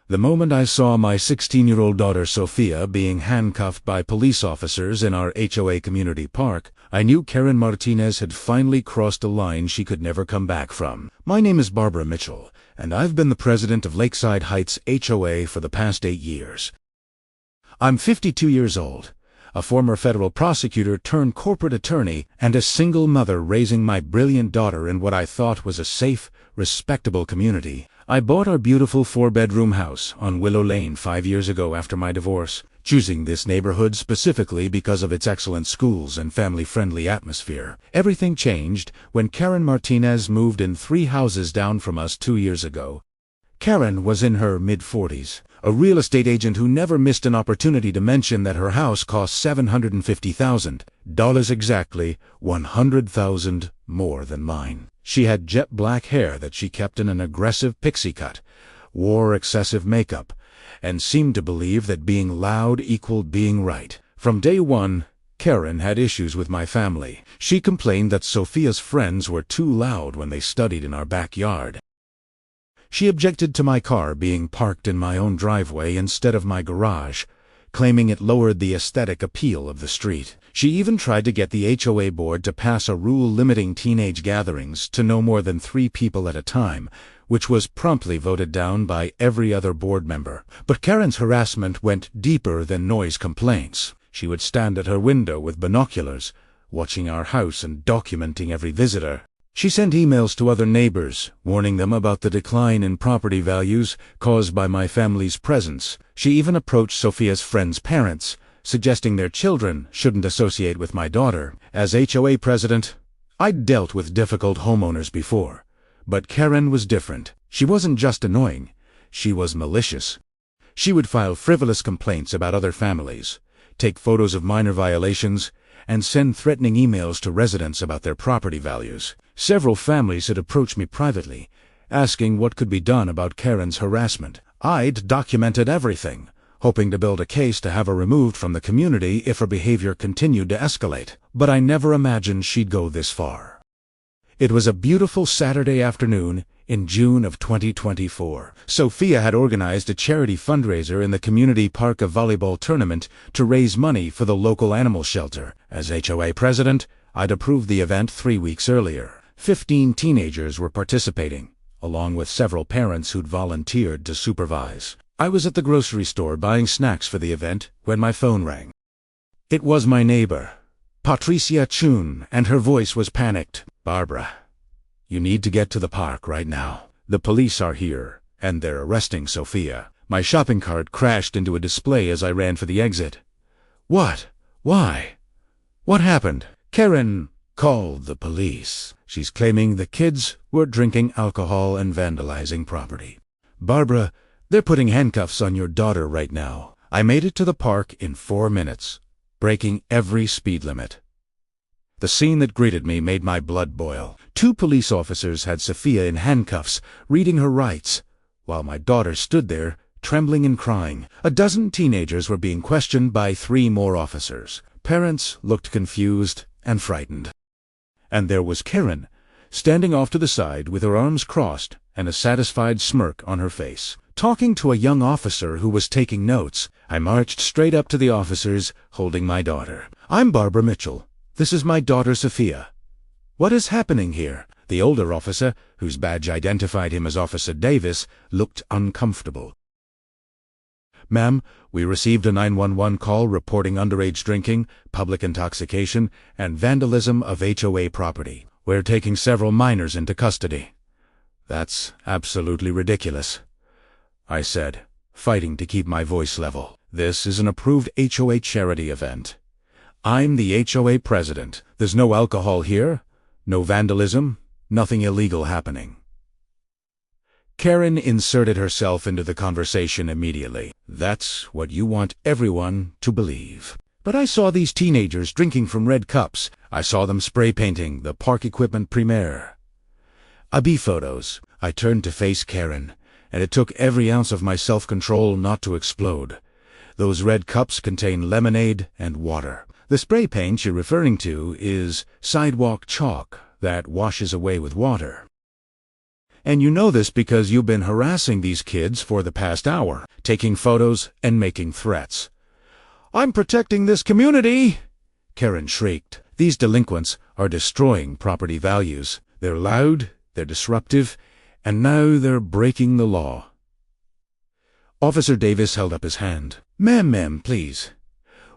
The moment I saw my 16-year-old daughter Sophia being handcuffed by police officers in our HOA community park, I knew Karen Martinez had finally crossed a line she could never come back from. My name is Barbara Mitchell, and I've been the president of Lakeside Heights HOA for the past 8 years. I'm 52 years old, a former federal prosecutor turned corporate attorney, and a single mother raising my brilliant daughter in what I thought was a safe, respectable community. I bought our beautiful 4-bedroom house on Willow Lane 5 years ago after my divorce, choosing this neighborhood specifically because of its excellent schools and family-friendly atmosphere. Everything changed when Karen Martinez moved in 3 houses down from us 2 years ago. Karen was in her mid-40s, a real estate agent who never missed an opportunity to mention that her house cost $750,000, exactly $100,000 more than mine. She had jet black hair that she kept in an aggressive pixie cut, wore excessive makeup, and seemed to believe that being loud equaled being right. From day one, Karen had issues with my family. She complained that Sophia's friends were too loud when they studied in our backyard. She objected to my car being parked in my own driveway instead of my garage, claiming it lowered the aesthetic appeal of the street. She even tried to get the HOA board to pass a rule limiting teenage gatherings to no more than 3 people at a time, which was promptly voted down by every other board member. But Karen's harassment went deeper than noise complaints. She would stand at her window with binoculars, watching our house and documenting every visitor. She sent emails to other neighbors, warning them about the decline in property values caused by my family's presence. She even approached Sophia's friends' parents, suggesting their children shouldn't associate with my daughter. As HOA president, I'd dealt with difficult homeowners before, but Karen was different. She wasn't just annoying, she was malicious. She would file frivolous complaints about other families, take photos of minor violations, and send threatening emails to residents about their property values. Several families had approached me privately, asking what could be done about Karen's harassment. I'd documented everything, hoping to build a case to have her removed from the community if her behavior continued to escalate. But I never imagined she'd go this far. It was a beautiful Saturday afternoon in June of 2024. Sophia had organized a charity fundraiser in the community park volleyball tournament to raise money for the local animal shelter. As HOA president, I'd approved the event 3 weeks earlier. 15 teenagers were participating, along with several parents who'd volunteered to supervise. I was at the grocery store buying snacks for the event when my phone rang. It was my neighbor, Patricia Chun, and her voice was panicked. "Barbara, you need to get to the park right now. The police are here, and they're arresting Sophia." My shopping cart crashed into a display as I ran for the exit. "What? Why? What happened?" "Karen called the police. She's claiming the kids were drinking alcohol and vandalizing property." "Barbara, they're putting handcuffs on your daughter right now." I made it to the park in 4 minutes, breaking every speed limit. The scene that greeted me made my blood boil. 2 police officers had Sophia in handcuffs, reading her rights, while my daughter stood there, trembling and crying. A dozen teenagers were being questioned by 3 more officers. Parents looked confused and frightened. And there was Karen, standing off to the side with her arms crossed and a satisfied smirk on her face, talking to a young officer who was taking notes. I marched straight up to the officers, holding my daughter. "I'm Barbara Mitchell. This is my daughter Sophia. What is happening here?" The older officer, whose badge identified him as Officer Davis, looked uncomfortable. "Ma'am, we received a 911 call reporting underage drinking, public intoxication, and vandalism of HOA property. We're taking several minors into custody." "That's absolutely ridiculous," I said, fighting to keep my voice level. "This is an approved HOA charity event. I'm the HOA president. There's no alcohol here, no vandalism, nothing illegal happening." Karen inserted herself into the conversation immediately. "That's what you want everyone to believe. But I saw these teenagers drinking from red cups. I saw them spray painting the park equipment premiere. AB photos." I turned to face Karen, and it took every ounce of my self-control not to explode. "Those red cups contain lemonade and water. The spray paint you're referring to is sidewalk chalk that washes away with water. And you know this because you've been harassing these kids for the past hour, taking photos and making threats. "I'm protecting this community!" Karen shrieked. "These delinquents are destroying property values. They're loud, they're disruptive, and now they're breaking the law." Officer Davis held up his hand. Ma'am, please.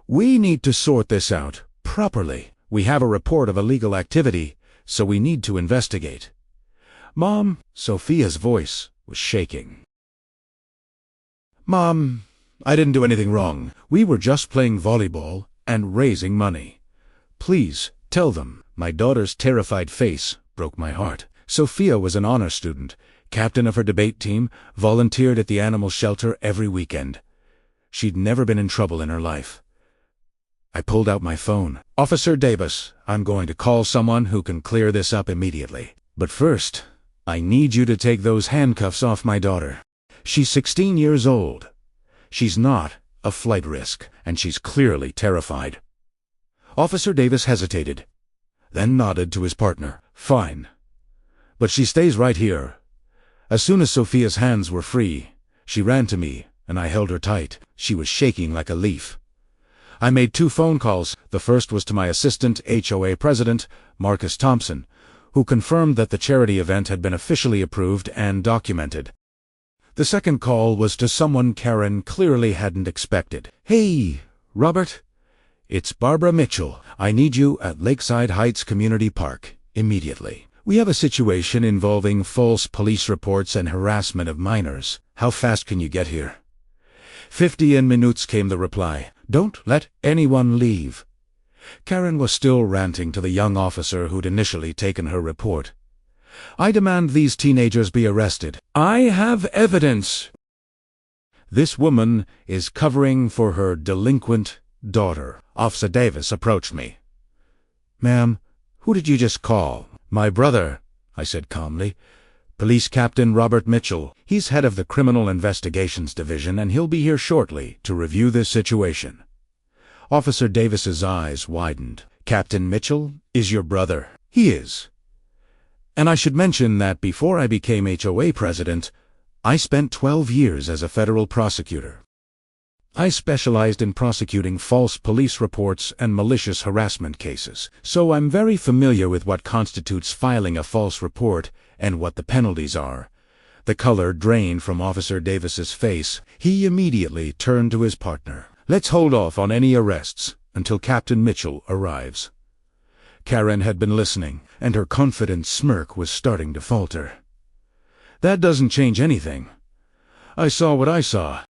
We need to sort this out properly. We have a report of illegal activity, so we need to investigate." "Mom," Sophia's voice was shaking. "Mom, I didn't do anything wrong. We were just playing volleyball and raising money. Please, tell them." My daughter's terrified face broke my heart. Sophia was an honor student, captain of her debate team, volunteered at the animal shelter every weekend. She'd never been in trouble in her life. I pulled out my phone. "Officer Davis, I'm going to call someone who can clear this up immediately. But first, I need you to take those handcuffs off my daughter. She's 16 years old. She's not a flight risk, and she's clearly terrified." Officer Davis hesitated, then nodded to his partner. "Fine. But she stays right here." As soon as Sophia's hands were free, she ran to me, and I held her tight. She was shaking like a leaf. I made 2 phone calls. The first was to my assistant HOA president, Marcus Thompson, who confirmed that the charity event had been officially approved and documented. The second call was to someone Karen clearly hadn't expected. "Hey, Robert, it's Barbara Mitchell. I need you at Lakeside Heights Community Park immediately. We have a situation involving false police reports and harassment of minors. How fast can you get here?" 50 minutes, came the reply. "Don't let anyone leave." Karen was still ranting to the young officer who'd initially taken her report. "I demand these teenagers be arrested. I have evidence. This woman is covering for her delinquent daughter." Officer Davis approached me. "Ma'am, who did you just call?" "My brother," I said calmly. "Police Captain Robert Mitchell. He's head of the Criminal Investigations Division, and he'll be here shortly to review this situation." Officer Davis's eyes widened. "Captain Mitchell is your brother?" "He is. And I should mention that before I became HOA president, I spent 12 years as a federal prosecutor. I specialized in prosecuting false police reports and malicious harassment cases, so I'm very familiar with what constitutes filing a false report and what the penalties are." The color drained from Officer Davis's face. He immediately turned to his partner. "Let's hold off on any arrests until Captain Mitchell arrives." Karen had been listening, and her confident smirk was starting to falter. "That doesn't change anything. I saw what I saw."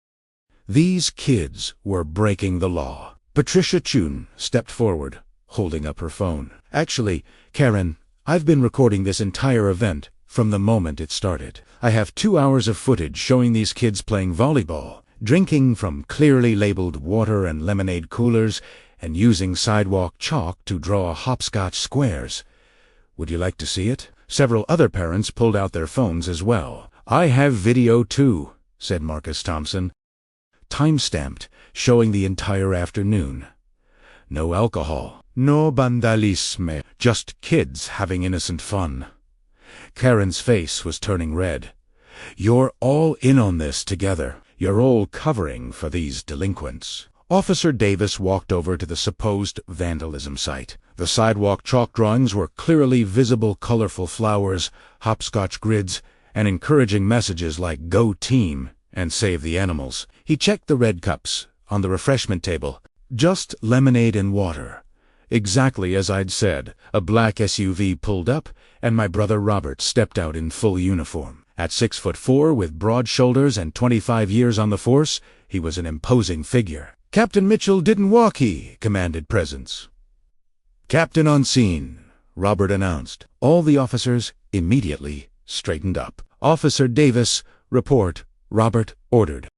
These kids were breaking the law. Patricia Chun stepped forward, holding up her phone. "Actually, Karen, I've been recording this entire event from the moment it started. I have 2 hours of footage showing these kids playing volleyball, drinking from clearly labeled water and lemonade coolers, and using sidewalk chalk to draw hopscotch squares. Would you like to see it?" Several other parents pulled out their phones as well. "I have video too," said Marcus Thompson. Time-stamped, showing the entire afternoon. No alcohol, no vandalisme, just kids having innocent fun. Karen's face was turning red. "You're all in on this together. You're all covering for these delinquents." Officer Davis walked over to the supposed vandalism site. The sidewalk chalk drawings were clearly visible colorful flowers, hopscotch grids, and encouraging messages like "Go Team" and "Save the Animals." He checked the red cups on the refreshment table. Just lemonade and water. Exactly as I'd said. A black SUV pulled up, and my brother Robert stepped out in full uniform. At 6'4", with broad shoulders and 25 years on the force, he was an imposing figure. "Captain Mitchell didn't walk," he commanded presence. "Captain on scene," Robert announced. All the officers immediately straightened up. "Officer Davis, report," Robert ordered.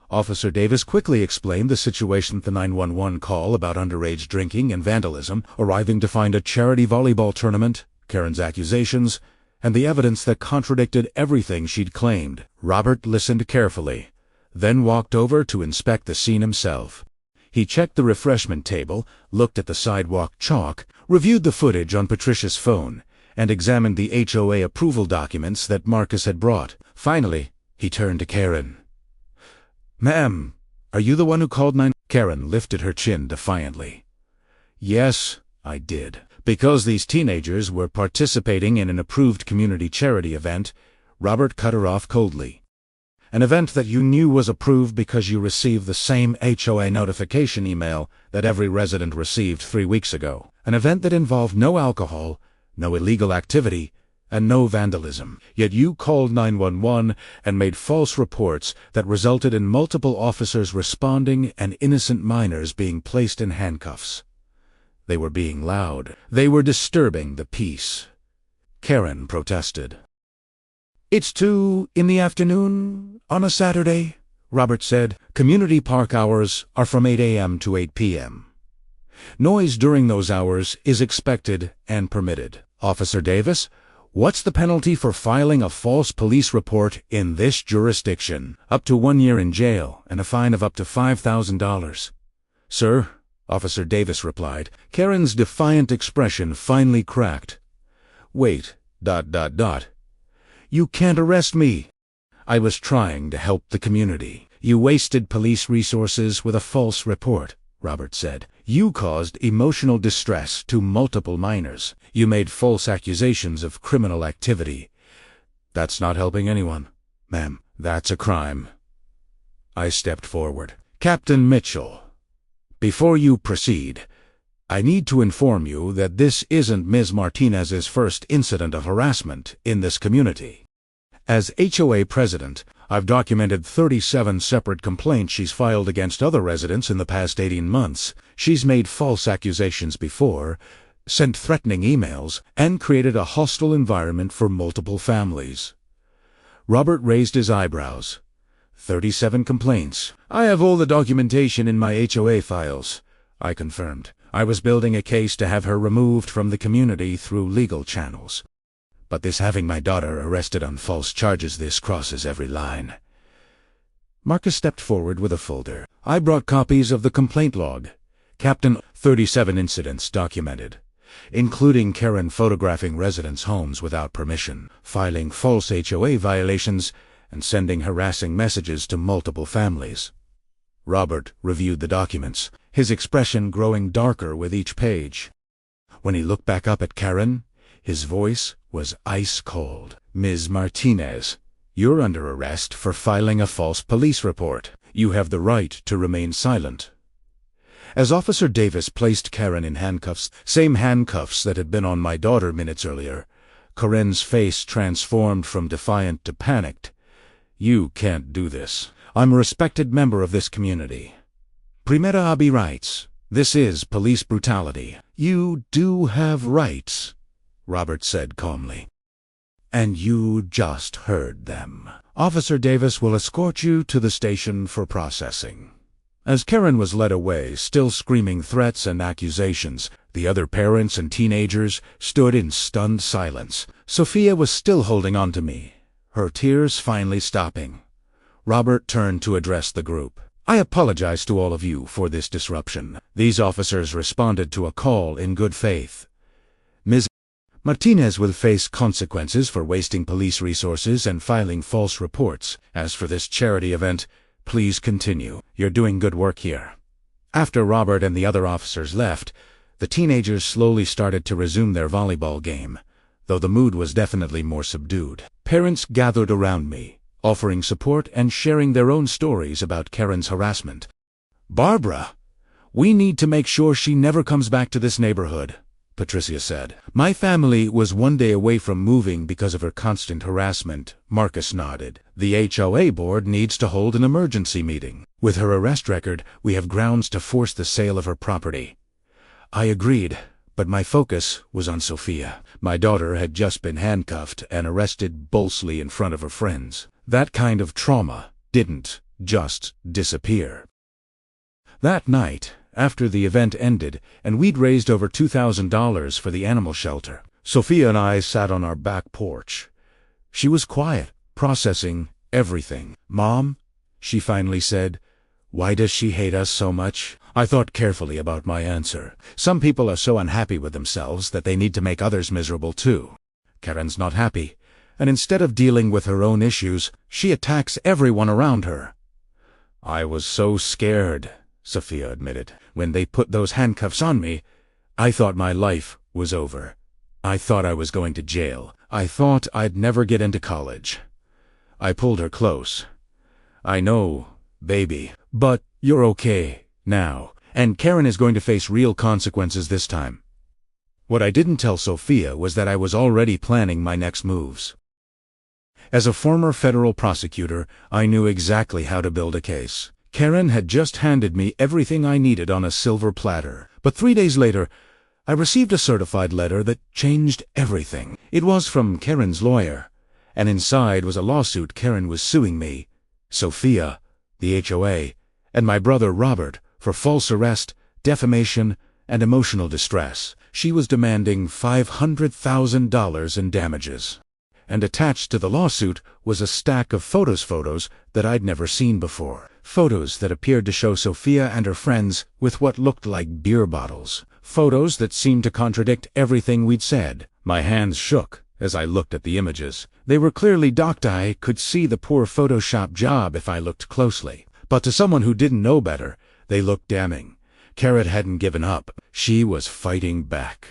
Officer Davis quickly explained the situation at the 911 call about underage drinking and vandalism, arriving to find a charity volleyball tournament, Karen's accusations, and the evidence that contradicted everything she'd claimed. Robert listened carefully, then walked over to inspect the scene himself. He checked the refreshment table, looked at the sidewalk chalk, reviewed the footage on Patricia's phone, and examined the HOA approval documents that Marcus had brought. Finally, he turned to Karen. "Ma'am, are you the one who called 911?" Karen lifted her chin defiantly. "Yes, I did." Because these teenagers were participating in an approved community charity event, Robert cut her off coldly. "An event that you knew was approved because you received the same HOA notification email that every resident received 3 weeks ago. An event that involved no alcohol, no illegal activity, and no vandalism. Yet you called 911 and made false reports that resulted in multiple officers responding and innocent minors being placed in handcuffs. They were being loud. They were disturbing the peace." Karen protested. "It's 2 in the afternoon on a Saturday," Robert said. "Community park hours are from 8 a.m. to 8 p.m. Noise during those hours is expected and permitted. Officer Davis, what's the penalty for filing a false police report in this jurisdiction?" "Up to 1 year in jail and a fine of up to $5,000. "Sir," Officer Davis replied. Karen's defiant expression finally cracked. "Wait, ... You can't arrest me. I was trying to help the community." "You wasted police resources with a false report," Robert said. "You caused emotional distress to multiple minors. You made false accusations of criminal activity. That's not helping anyone, ma'am. That's a crime." I stepped forward. "Captain Mitchell, before you proceed, I need to inform you that this isn't Ms. Martinez's first incident of harassment in this community. As HOA president, I've documented 37 separate complaints she's filed against other residents in the past 18 months. She's made false accusations before, sent threatening emails, and created a hostile environment for multiple families." Robert raised his eyebrows. 37 complaints. "I have all the documentation in my HOA files," I confirmed. "I was building a case to have her removed from the community through legal channels. But this having my daughter arrested on false charges, this crosses every line." Marcus stepped forward with a folder. "I brought copies of the complaint log. Captain, 37 incidents documented, including Karen photographing residents' homes without permission, filing false HOA violations, and sending harassing messages to multiple families." Robert reviewed the documents, his expression growing darker with each page. When he looked back up at Karen, his voice was ice cold. "Ms. Martinez, you're under arrest for filing a false police report. You have the right to remain silent." As Officer Davis placed Karen in handcuffs, same handcuffs that had been on my daughter minutes earlier, Karen's face transformed from defiant to panicked. "You can't do this. I'm a respected member of this community. Primera Abi rights. This is police brutality." "You do have rights," Robert said calmly. "And you just heard them. Officer Davis will escort you to the station for processing." As Karen was led away, still screaming threats and accusations, the other parents and teenagers stood in stunned silence. Sophia was still holding on to me, her tears finally stopping. Robert turned to address the group. "I apologize to all of you for this disruption. These officers responded to a call in good faith. Ms. Martinez will face consequences for wasting police resources and filing false reports. As for this charity event, please continue. You're doing good work here." After Robert and the other officers left, the teenagers slowly started to resume their volleyball game, though the mood was definitely more subdued. Parents gathered around me, offering support and sharing their own stories about Karen's harassment. "Barbara, we need to make sure she never comes back to this neighborhood," Patricia said. "My family was 1 day away from moving because of her constant harassment," Marcus nodded. "The HOA board needs to hold an emergency meeting. With her arrest record, we have grounds to force the sale of her property." I agreed, but my focus was on Sophia. My daughter had just been handcuffed and arrested boldly in front of her friends. That kind of trauma didn't just disappear. That night, after the event ended, and we'd raised over $2,000 for the animal shelter, Sophia and I sat on our back porch. She was quiet, processing everything. "Mom," she finally said, "why does she hate us so much?" I thought carefully about my answer. Some people are so unhappy with themselves that they need to make others miserable too. Karen's not happy, and instead of dealing with her own issues, she attacks everyone around her. I was so scared, Sophia admitted. When they put those handcuffs on me, I thought my life was over. I thought I was going to jail. I thought I'd never get into college. I pulled her close. I know, baby, but you're okay now, and Karen is going to face real consequences this time. What I didn't tell Sophia was that I was already planning my next moves. As a former federal prosecutor, I knew exactly how to build a case. Karen had just handed me everything I needed on a silver platter, but 3 days later, I received a certified letter that changed everything. It was from Karen's lawyer, and inside was a lawsuit Karen was suing me, Sophia, the HOA, and my brother Robert for false arrest, defamation, and emotional distress. She was demanding $500,000 in damages. And attached to the lawsuit was a stack of photos that I'd never seen before. Photos that appeared to show Sophia and her friends with what looked like beer bottles. Photos that seemed to contradict everything we'd said. My hands shook as I looked at the images. They were clearly docked. I could see the poor Photoshop job if I looked closely. But to someone who didn't know better, they looked damning. Karen hadn't given up. She was fighting back.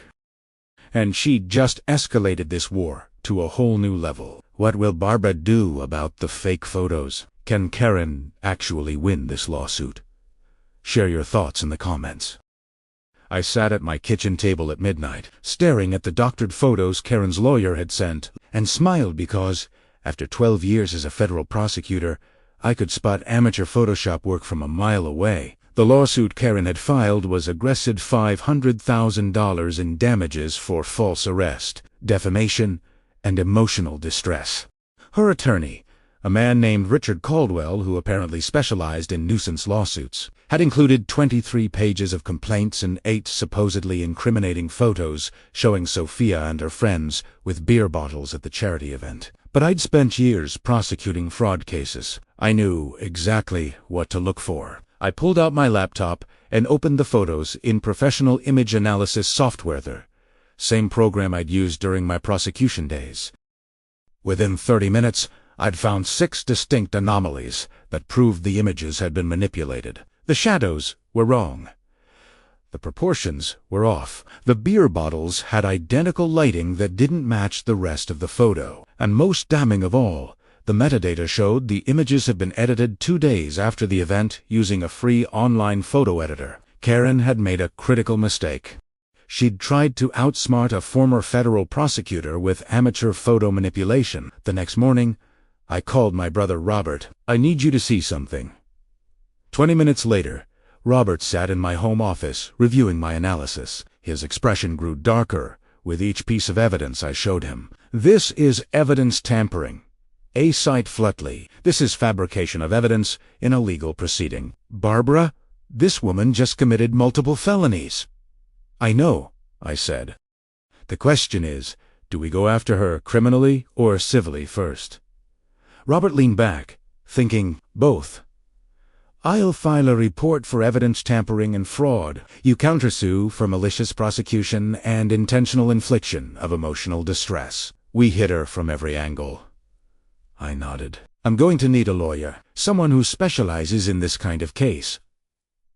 And she'd just escalated this war to a whole new level. What will Barbara do about the fake photos? Can Karen actually win this lawsuit? Share your thoughts in the comments. I sat at my kitchen table at midnight, staring at the doctored photos Karen's lawyer had sent, and smiled because, after 12 years as a federal prosecutor, I could spot amateur Photoshop work from a mile away. The lawsuit Karen had filed was aggressive $500,000 in damages for false arrest, defamation, and emotional distress. Her attorney, a man named Richard Caldwell, who apparently specialized in nuisance lawsuits, had included 23 pages of complaints and 8 supposedly incriminating photos showing Sophia and her friends with beer bottles at the charity event. But I'd spent years prosecuting fraud cases. I knew exactly what to look for. I pulled out my laptop and opened the photos in professional image analysis software, the same program I'd used during my prosecution days. Within 30 minutes, I'd found 6 distinct anomalies that proved the images had been manipulated. The shadows were wrong. The proportions were off. The beer bottles had identical lighting that didn't match the rest of the photo. And most damning of all, the metadata showed the images had been edited 2 days after the event using a free online photo editor. Karen had made a critical mistake. She'd tried to outsmart a former federal prosecutor with amateur photo manipulation. The next morning, I called my brother Robert. I need you to see something. 20 minutes later, Robert sat in my home office, reviewing my analysis. His expression grew darker with each piece of evidence I showed him. This is evidence tampering. A cite Flutley. This is fabrication of evidence in a legal proceeding. Barbara, this woman just committed multiple felonies. I know, I said. The question is, do we go after her criminally or civilly first? Robert leaned back, thinking both. I'll file a report for evidence tampering and fraud. You countersue for malicious prosecution and intentional infliction of emotional distress. We hit her from every angle. I nodded. I'm going to need a lawyer, someone who specializes in this kind of case.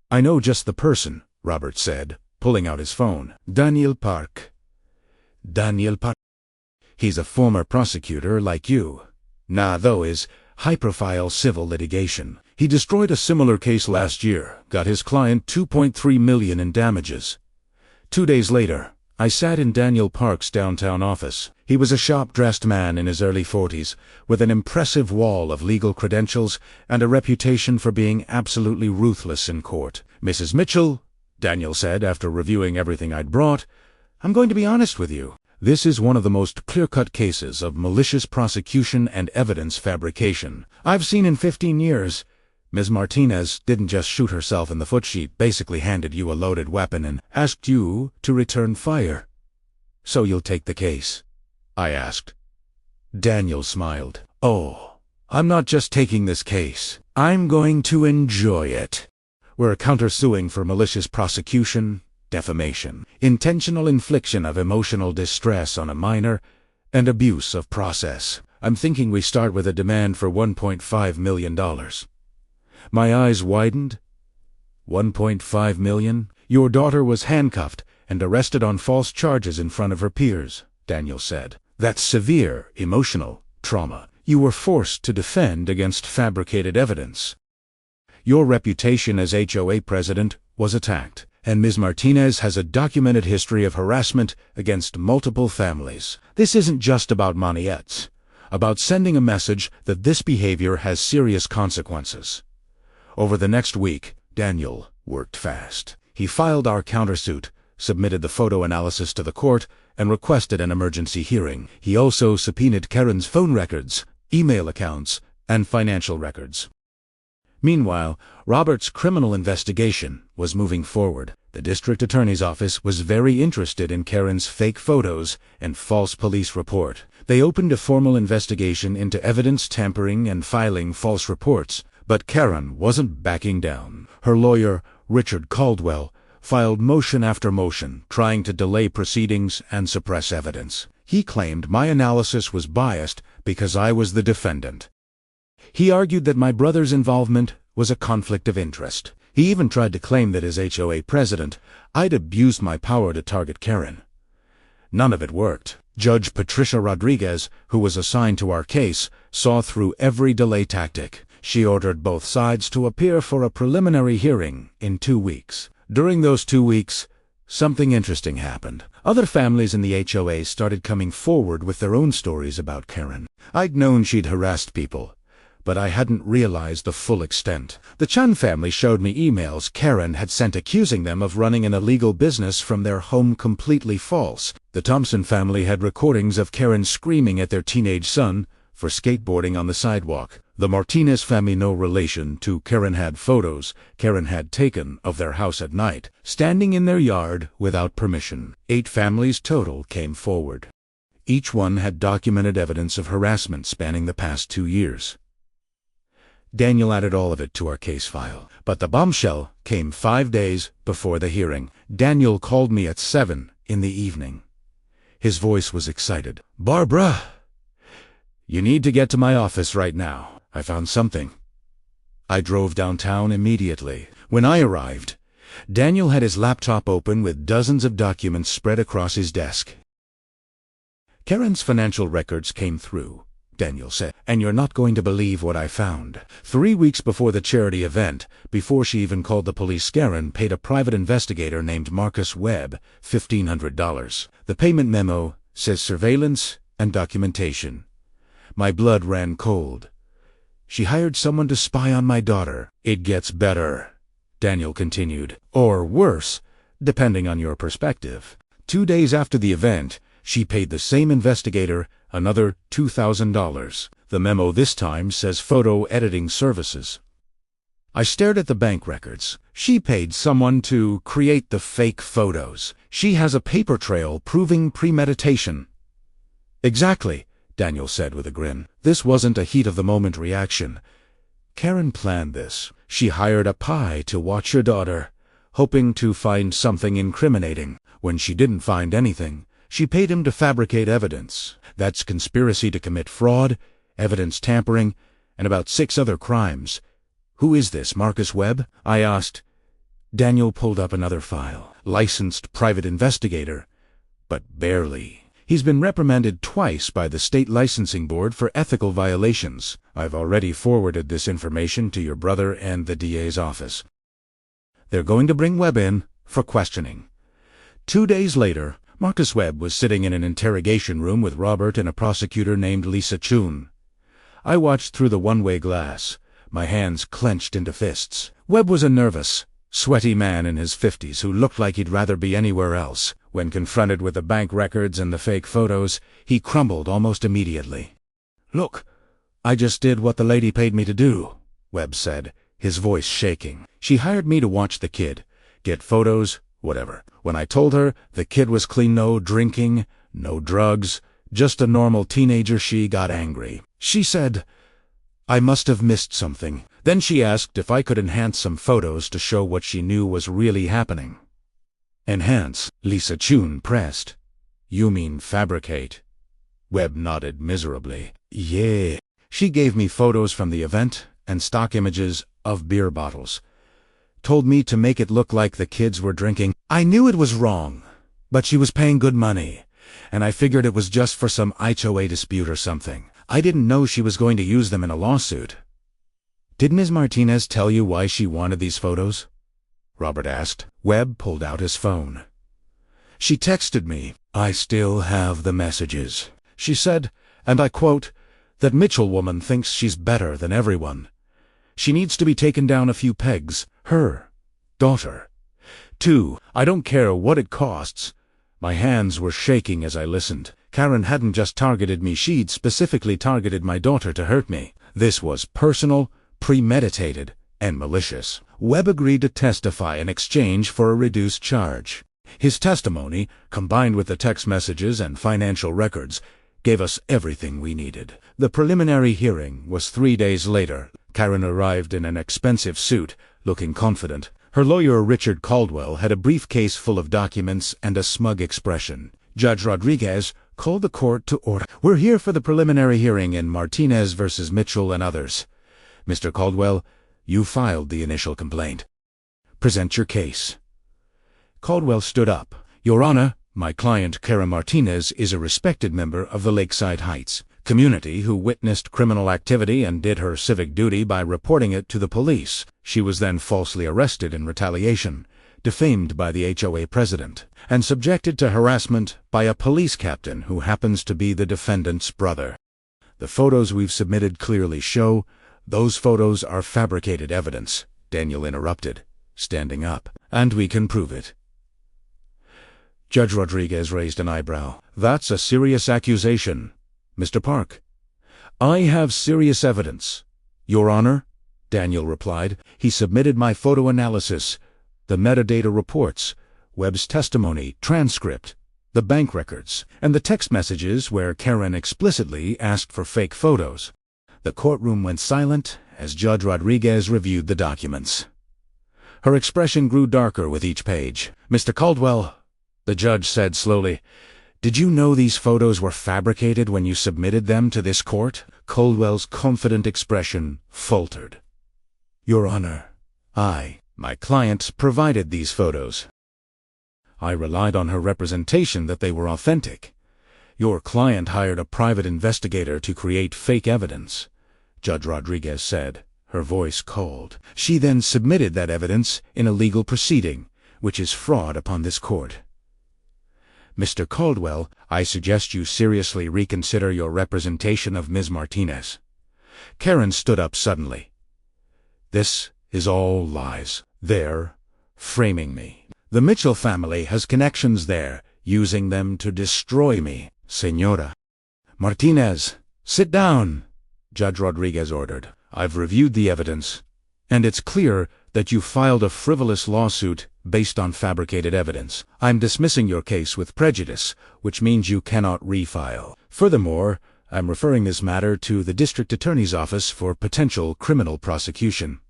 I know just the person, Robert said, pulling out his phone. Daniel Park. Daniel Park. He's a former prosecutor like you. Nah, though, is high-profile civil litigation. He destroyed a similar case last year, got his client $2.3 million in damages. 2 days later, I sat in Daniel Park's downtown office. He was a sharp-dressed man in his early 40s, with an impressive wall of legal credentials and a reputation for being absolutely ruthless in court. Mrs. Mitchell, Daniel said after reviewing everything I'd brought, I'm going to be honest with you. This is one of the most clear-cut cases of malicious prosecution and evidence fabrication I've seen in 15 years. Ms. Martinez didn't just shoot herself in the foot. She basically handed you a loaded weapon and asked you to return fire. So you'll take the case? I asked. Daniel smiled. Oh, I'm not just taking this case. I'm going to enjoy it. We're countersuing for malicious prosecution, defamation, intentional infliction of emotional distress on a minor, and abuse of process. I'm thinking we start with a demand for $1.5 million. My eyes widened. $1.5 million? Your daughter was handcuffed and arrested on false charges in front of her peers, Daniel said. That's severe emotional trauma. You were forced to defend against fabricated evidence. Your reputation as HOA president was attacked, and Ms. Martinez has a documented history of harassment against multiple families. This isn't just about money, it's about sending a message that this behavior has serious consequences. Over the next week, Daniel worked fast. He filed our countersuit, submitted the photo analysis to the court, and requested an emergency hearing. He also subpoenaed Karen's phone records, email accounts, and financial records. Meanwhile, Robert's criminal investigation was moving forward. The district attorney's office was very interested in Karen's fake photos and false police report. They opened a formal investigation into evidence tampering and filing false reports, but Karen wasn't backing down. Her lawyer, Richard Caldwell, filed motion after motion, trying to delay proceedings and suppress evidence. He claimed my analysis was biased because I was the defendant. He argued that my brother's involvement was a conflict of interest. He even tried to claim that as HOA president, I'd abused my power to target Karen. None of it worked. Judge Patricia Rodriguez, who was assigned to our case, saw through every delay tactic. She ordered both sides to appear for a preliminary hearing in 2 weeks. During those 2 weeks, something interesting happened. Other families in the HOA started coming forward with their own stories about Karen. I'd known she'd harassed people, but I hadn't realized the full extent. The Chun family showed me emails Karen had sent accusing them of running an illegal business from their home completely false. The Thompson family had recordings of Karen screaming at their teenage son for skateboarding on the sidewalk. The Martinez family, no relation to Karen, had photos Karen had taken of their house at night, standing in their yard without permission. 8 families total came forward. Each one had documented evidence of harassment spanning the past 2 years. Daniel added all of it to our case file. But the bombshell came 5 days before the hearing. Daniel called me at 7 in the evening. His voice was excited. "Barbara, you need to get to my office right now. I found something." I drove downtown immediately. When I arrived, Daniel had his laptop open with dozens of documents spread across his desk. "Karen's financial records came through," Daniel said, "and you're not going to believe what I found. 3 weeks before the charity event, before she even called the police, Karen paid a private investigator named Marcus Webb $1,500. The payment memo says surveillance and documentation. My blood ran cold. She hired someone to spy on my daughter. It gets better," Daniel continued, "or worse, depending on your perspective. 2 days after the event, she paid the same investigator another $2,000. The memo this time says photo editing services." I stared at the bank records. She paid someone to create the fake photos. She has a paper trail proving premeditation. "Exactly," Daniel said with a grin. "This wasn't a heat-of-the-moment reaction. Karen planned this. She hired a spy to watch your daughter, hoping to find something incriminating. When she didn't find anything, she paid him to fabricate evidence. That's conspiracy to commit fraud, evidence tampering, and about 6 other crimes. Who is this Marcus Webb?" I asked. Daniel pulled up another file. "Licensed private investigator, but barely. He's been reprimanded twice by the state licensing board for ethical violations. I've already forwarded this information to your brother and the DA's office. They're going to bring Webb in for questioning." 2 days later, Marcus Webb was sitting in an interrogation room with Robert and a prosecutor named Lisa Chun. I watched through the one-way glass, my hands clenched into fists. Webb was a nervous, sweaty man in his 50s who looked like he'd rather be anywhere else. When confronted with the bank records and the fake photos, he crumbled almost immediately. "Look, I just did what the lady paid me to do," Webb said, his voice shaking. "She hired me to watch the kid, get photos, whatever. When I told her the kid was clean, no drinking, no drugs, just a normal teenager, she got angry. She said I must have missed something. Then she asked if I could enhance some photos to show what she knew was really happening." "Enhance?" Lisa Chun pressed. "You mean fabricate?" Webb nodded miserably. Yeah. She gave me photos from the event and stock images of beer bottles. Told me to make it look like the kids were drinking. I knew it was wrong, but she was paying good money, and I figured it was just for some HOA dispute or something. I didn't know she was going to use them in a lawsuit. Did Ms. Martinez tell you why she wanted these photos? Robert asked. Webb pulled out his phone. She texted me. I still have the messages. She said, and I quote, that Mitchell woman thinks she's better than everyone. She needs to be taken down a few pegs. Her daughter. 2. I don't care what it costs. My hands were shaking as I listened. Karen hadn't just targeted me, she'd specifically targeted my daughter to hurt me. This was personal, premeditated, and malicious. Webb agreed to testify in exchange for a reduced charge. His testimony, combined with the text messages and financial records, gave us everything we needed. The preliminary hearing was 3 days later. Karen arrived in an expensive suit, looking confident. Her lawyer, Richard Caldwell, had a briefcase full of documents and a smug expression. Judge Rodriguez called the court to order. We're here for the preliminary hearing in Martinez versus Mitchell and others. Mr. Caldwell, you filed the initial complaint. Present your case. Caldwell stood up. Your Honor, my client Karen Martinez is a respected member of the Lakeside Heights community who witnessed criminal activity and did her civic duty by reporting it to the police. She was then falsely arrested in retaliation, defamed by the HOA president, and subjected to harassment by a police captain who happens to be the defendant's brother. The photos we've submitted clearly show those photos are fabricated evidence, Daniel interrupted, standing up, and we can prove it. Judge Rodriguez raised an eyebrow. That's a serious accusation, Mr. Park. I have serious evidence, Your Honor, Daniel replied. He submitted my photo analysis, the metadata reports, Webb's testimony, transcript, the bank records, and the text messages where Karen explicitly asked for fake photos. The courtroom went silent as Judge Rodriguez reviewed the documents. Her expression grew darker with each page. Mr. Caldwell, the judge said slowly, did you know these photos were fabricated when you submitted them to this court? Caldwell's confident expression faltered. Your Honor, my client, provided these photos. I relied on her representation that they were authentic. Your client hired a private investigator to create fake evidence, Judge Rodriguez said, her voice cold. She then submitted that evidence in a legal proceeding, which is fraud upon this court. Mr. Caldwell, I suggest you seriously reconsider your representation of Ms. Martinez. Karen stood up suddenly. This is all lies. They're framing me. The Mitchell family has connections there, using them to destroy me. Señora Martinez, sit down, Judge Rodriguez ordered. I've reviewed the evidence, and it's clear that you filed a frivolous lawsuit based on fabricated evidence. I'm dismissing your case with prejudice, which means you cannot refile. Furthermore, I'm referring this matter to the district attorney's office for potential criminal prosecution.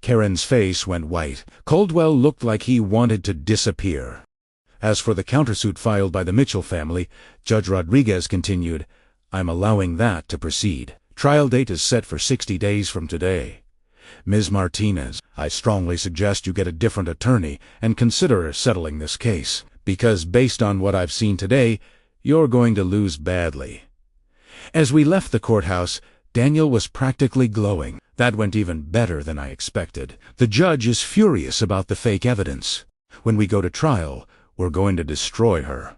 Karen's face went white. Caldwell looked like he wanted to disappear. As for the countersuit filed by the Mitchell family, Judge Rodriguez continued, I'm allowing that to proceed. Trial date is set for 60 days from today. Ms. Martinez, I strongly suggest you get a different attorney and consider settling this case, because based on what I've seen today, you're going to lose badly. As we left the courthouse, Daniel was practically glowing. That went even better than I expected. The judge is furious about the fake evidence. When we go to trial, we're going to destroy her.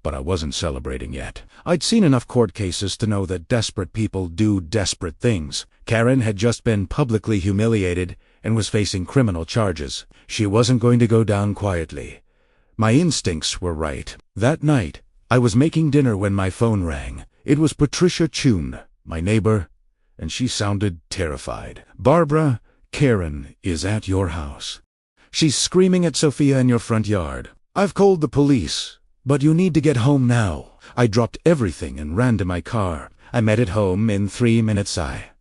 But I wasn't celebrating yet. I'd seen enough court cases to know that desperate people do desperate things. Karen had just been publicly humiliated and was facing criminal charges. She wasn't going to go down quietly. My instincts were right. That night, I was making dinner when my phone rang. It was Patricia Chun, my neighbor, and she sounded terrified. Barbara, Karen is at your house. She's screaming at Sophia in your front yard. I've called the police, but you need to get home now. I dropped everything and ran to my car. I met at home in 3 minutes. I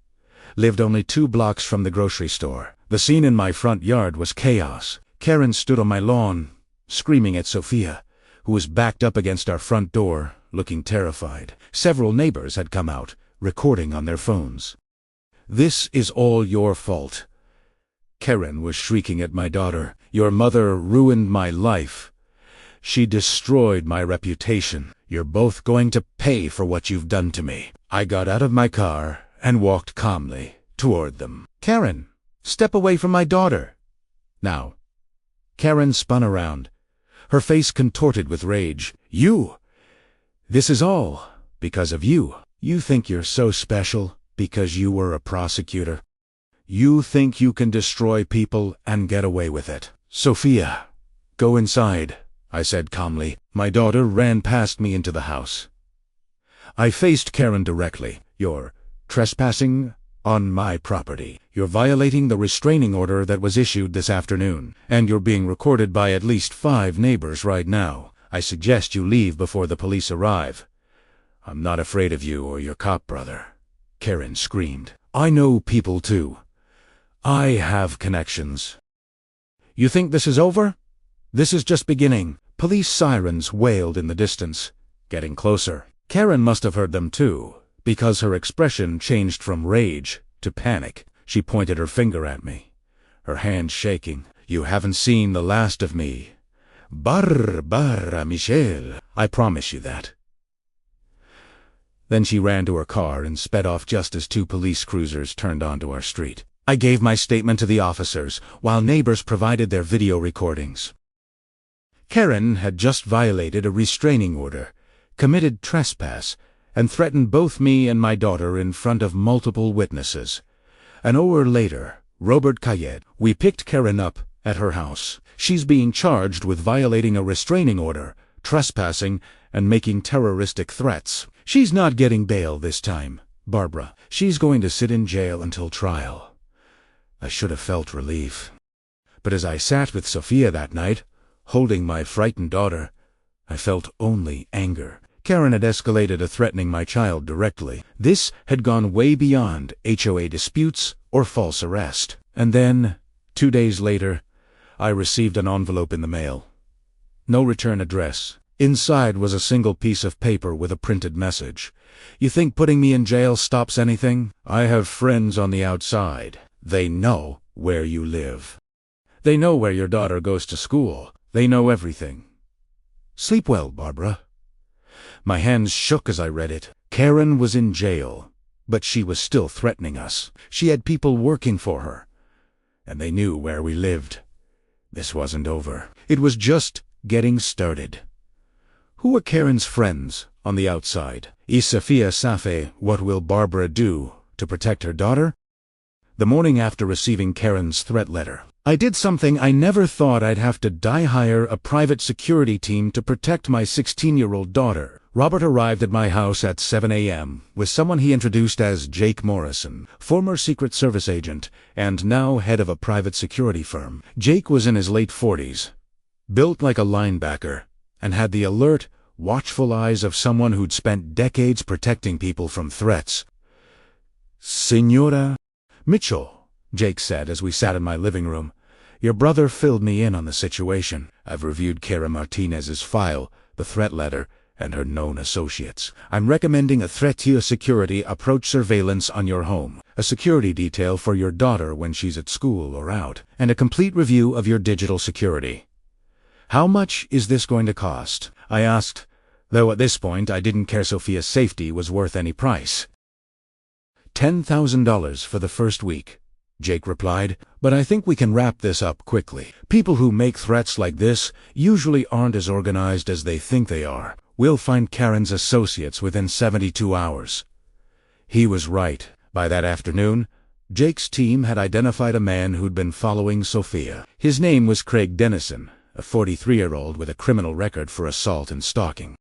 lived only 2 blocks from the grocery store. The scene in my front yard was chaos. Karen stood on my lawn, screaming at Sophia, who was backed up against our front door, looking terrified. Several neighbors had come out, recording on their phones. "This is all your fault." Karen was shrieking at my daughter. "Your mother ruined my life. She destroyed my reputation. You're both going to pay for what you've done to me." I got out of my car and walked calmly toward them. "Karen, step away from my daughter." "Now." Karen spun around, her face contorted with rage. "You! This is all because of you. You think you're so special because you were a prosecutor. You think you can destroy people and get away with it." "Sophia, go inside," I said calmly. My daughter ran past me into the house. I faced Karen directly. "You're trespassing on my property. You're violating the restraining order that was issued this afternoon, and you're being recorded by at least 5 neighbors right now. I suggest you leave before the police arrive." "I'm not afraid of you or your cop brother," Karen screamed. "I know people too. I have connections." "You think this is over? This is just beginning." Police sirens wailed in the distance, getting closer. Karen must have heard them too, because her expression changed from rage to panic. She pointed her finger at me, her hand shaking. "You haven't seen the last of me. Barbara Michel. I promise you that." Then she ran to her car and sped off just as 2 police cruisers turned onto our street. I gave my statement to the officers, while neighbors provided their video recordings. Karen had just violated a restraining order, committed trespass, and threatened both me and my daughter in front of multiple witnesses. An hour later, Robert Cayet, we picked Karen up at her house. She's being charged with violating a restraining order, trespassing, and making terroristic threats. She's not getting bail this time, Barbara. She's going to sit in jail until trial. I should have felt relief. But as I sat with Sophia that night, holding my frightened daughter, I felt only anger. Karen had escalated to threatening my child directly. This had gone way beyond HOA disputes or false arrest. And then, 2 days later, I received an envelope in the mail. No return address. Inside was a single piece of paper with a printed message. "You think putting me in jail stops anything? I have friends on the outside. They know where you live. They know where your daughter goes to school. They know everything. Sleep well, Barbara." My hands shook as I read it. Karen was in jail, but she was still threatening us. She had people working for her, and they knew where we lived. This wasn't over. It was just getting started. Who are Karen's friends on the outside? Is Sophia safe? What will Barbara do to protect her daughter? The morning after receiving Karen's threat letter, I did something I never thought I'd have to hire a private security team to protect my 16-year-old daughter. Robert arrived at my house at 7 a.m. with someone he introduced as Jake Morrison, former Secret Service agent and now head of a private security firm. Jake was in his late 40s, built like a linebacker, and had the alert, watchful eyes of someone who'd spent decades protecting people from threats. "Senora Mitchell," Jake said as we sat in my living room, "your brother filled me in on the situation. I've reviewed Karen Martinez's file, the threat letter, and her known associates. I'm recommending a threat to your security approach surveillance on your home, a security detail for your daughter when she's at school or out, and a complete review of your digital security." "How much is this going to cost?" I asked, though at this point I didn't care Sophia's safety was worth any price. $10,000 for the first week, Jake replied, "but I think we can wrap this up quickly. People who make threats like this usually aren't as organized as they think they are. We'll find Karen's associates within 72 hours. He was right. By that afternoon, Jake's team had identified a man who'd been following Sophia. His name was Craig Dennison, a 43-year-old with a criminal record for assault and stalking.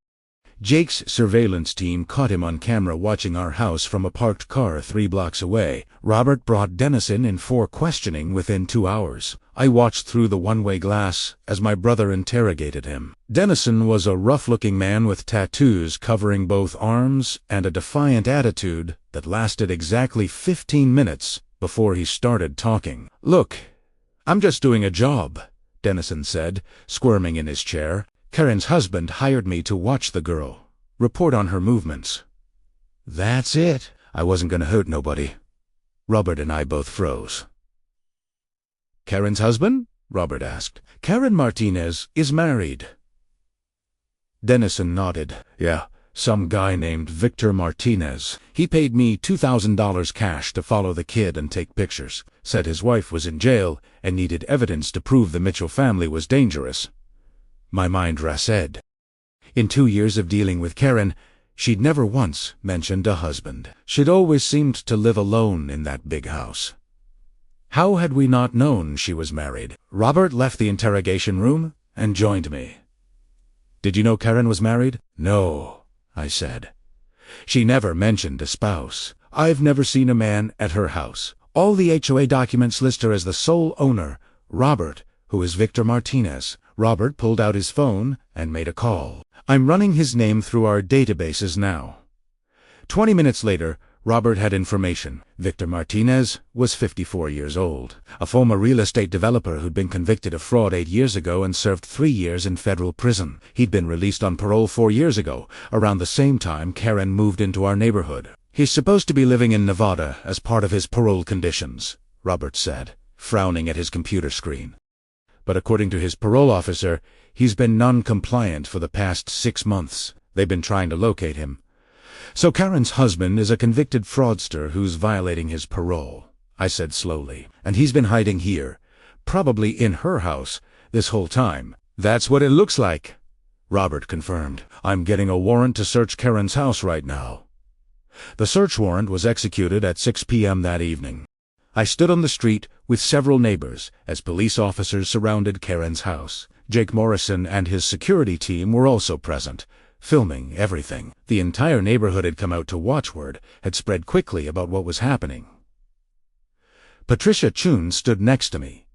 Jake's surveillance team caught him on camera watching our house from a parked car 3 blocks away. Robert brought Dennison in for questioning within 2 hours. I watched through the one-way glass as my brother interrogated him. Dennison was a rough-looking man with tattoos covering both arms and a defiant attitude that lasted exactly 15 minutes before he started talking. "Look, I'm just doing a job," Dennison said, squirming in his chair. "Karen's husband hired me to watch the girl. report on her movements. That's it. I wasn't going to hurt nobody. Robert and I both froze. Karen's husband? Robert asked. Karen Martinez is married. Dennison nodded. Yeah, some guy named Victor Martinez. He paid me $2,000 cash to follow the kid and take pictures. Said his wife was in jail and needed evidence to prove the Mitchell family was dangerous. My mind raced. In 2 years of dealing with Karen, she'd never once mentioned a husband. She'd always seemed to live alone in that big house. How had we not known she was married? Robert left the interrogation room and joined me. Did you know Karen was married? No, I said. She never mentioned a spouse. I've never seen a man at her house. All the HOA documents list her as the sole owner, Robert, who is Victor Martinez. Robert pulled out his phone and made a call. I'm running his name through our databases now. 20 minutes later, Robert had information. Victor Martinez was 54 years old, a former real estate developer who'd been convicted of fraud 8 years ago and served 3 years in federal prison. He'd been released on parole 4 years ago, around the same time Karen moved into our neighborhood. He's supposed to be living in Nevada as part of his parole conditions, Robert said, frowning at his computer screen. But according to his parole officer, he's been non-compliant for the past 6 months. They've been trying to locate him. So Karen's husband is a convicted fraudster who's violating his parole, I said slowly. And he's been hiding here, probably in her house, this whole time. That's what it looks like, Robert confirmed. I'm getting a warrant to search Karen's house right now. The search warrant was executed at 6 p.m. that evening. I stood on the street with several neighbors as police officers surrounded Karen's house. Jake Morrison and his security team were also present, filming everything. The entire neighborhood had come out to watch. Word had spread quickly about what was happening. Patricia Chun stood next to me,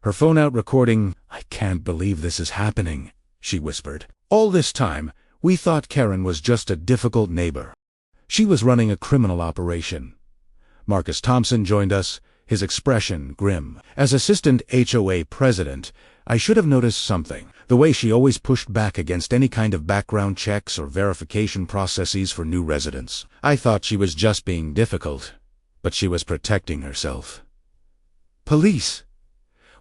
her phone out recording. I can't believe this is happening, she whispered. All this time, we thought Karen was just a difficult neighbor. She was running a criminal operation. Marcus Thompson joined us, his expression grim. As assistant HOA president, I should have noticed something. The way she always pushed back against any kind of background checks or verification processes for new residents. I thought she was just being difficult, but she was protecting herself. Police!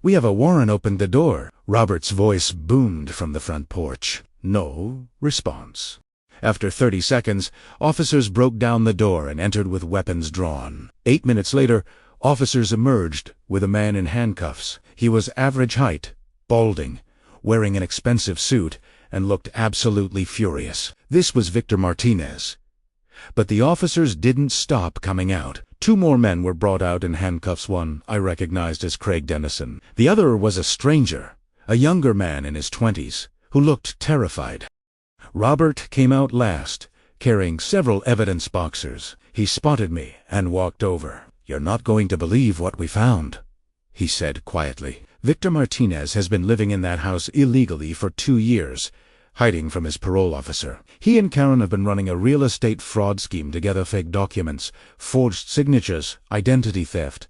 We have a warrant. Opened the door. Robert's voice boomed from the front porch. No response. After 30 seconds, officers broke down the door and entered with weapons drawn. 8 minutes later, officers emerged with a man in handcuffs. He was average height, balding, wearing an expensive suit, and looked absolutely furious. This was Victor Martinez. But the officers didn't stop coming out. 2 more men were brought out in handcuffs. One I recognized as Craig Dennison. The other was a stranger, a younger man in his 20s, who looked terrified. Robert came out last, carrying several evidence boxes. He spotted me and walked over. You're not going to believe what we found, he said quietly. Victor Martinez has been living in that house illegally for 2 years, hiding from his parole officer. He and Karen have been running a real estate fraud scheme to gather fake documents, forged signatures, identity theft.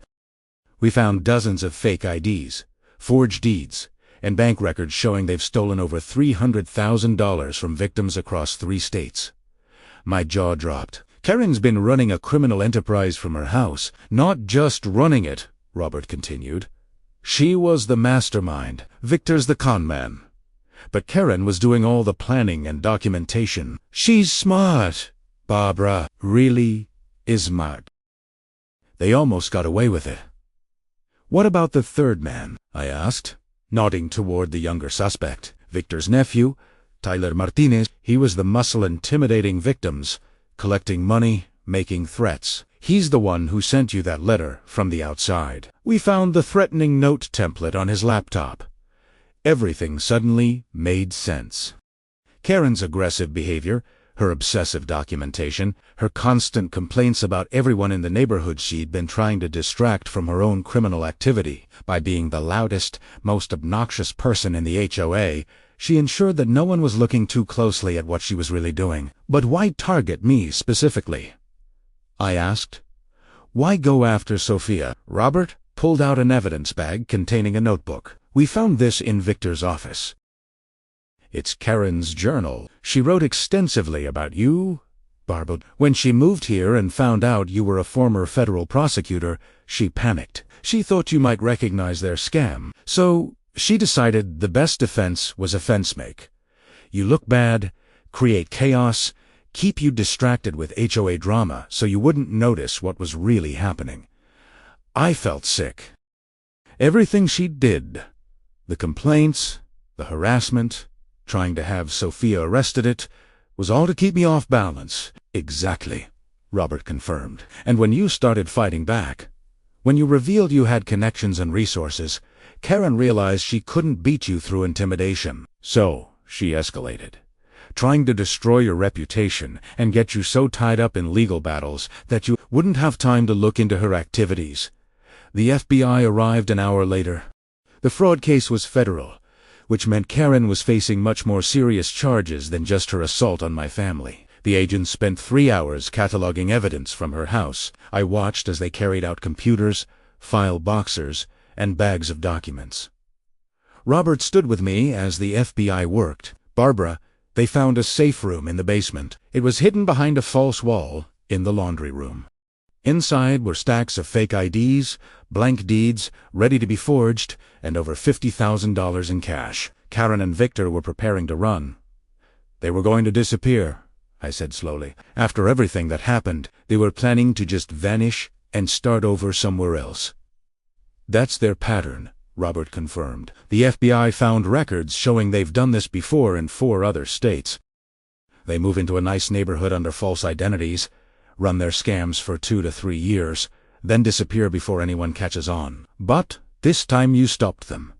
We found dozens of fake IDs, forged deeds, and bank records showing they've stolen over $300,000 from victims across 3 states. My jaw dropped. Karen's been running a criminal enterprise from her house. Not just running it, Robert continued. She was the mastermind. Victor's the con man. But Karen was doing all the planning and documentation. She's smart. Barbara really is smart. They almost got away with it. What about the third man? I asked, nodding toward the younger suspect. Victor's nephew, Tyler Martinez. He was the muscle intimidating victims, collecting money, making threats. He's the one who sent you that letter from the outside. We found the threatening note template on his laptop. Everything suddenly made sense. Karen's aggressive behavior, her obsessive documentation, her constant complaints about everyone in the neighborhood. She'd been trying to distract from her own criminal activity. By being the loudest, most obnoxious person in the HOA, she ensured that no one was looking too closely at what she was really doing. But why target me specifically? I asked. Why go after Sophia? Robert pulled out an evidence bag containing a notebook. We found this in Victor's office. It's Karen's journal. She wrote extensively about you, Barbara. When she moved here and found out you were a former federal prosecutor, she panicked. She thought you might recognize their scam. So she decided the best defense was a fence make. You look bad, create chaos, keep you distracted with HOA drama so you wouldn't notice what was really happening. I felt sick. Everything she did, the complaints, the harassment, trying to have Sophia arrested, it was all to keep me off balance. Exactly, Robert confirmed. And when you started fighting back, when you revealed you had connections and resources, Karen realized she couldn't beat you through intimidation. So she escalated, trying to destroy your reputation and get you so tied up in legal battles that you wouldn't have time to look into her activities. The FBI arrived an hour later. The fraud case was federal, which meant Karen was facing much more serious charges than just her assault on my family. The agents spent 3 hours cataloging evidence from her house. I watched as they carried out computers, file boxers, and bags of documents. Robert stood with me as the FBI worked. Barbara, they found a safe room in the basement. It was hidden behind a false wall in the laundry room. Inside were stacks of fake IDs, blank deeds, ready to be forged, and over $50,000 in cash. Karen and Victor were preparing to run. They were going to disappear, I said slowly. After everything that happened, they were planning to just vanish and start over somewhere else. That's their pattern, Robert confirmed. The FBI found records showing they've done this before in 4 other states. They move into a nice neighborhood under false identities, run their scams for 2 to 3 years, then disappear before anyone catches on. But this time you stopped them.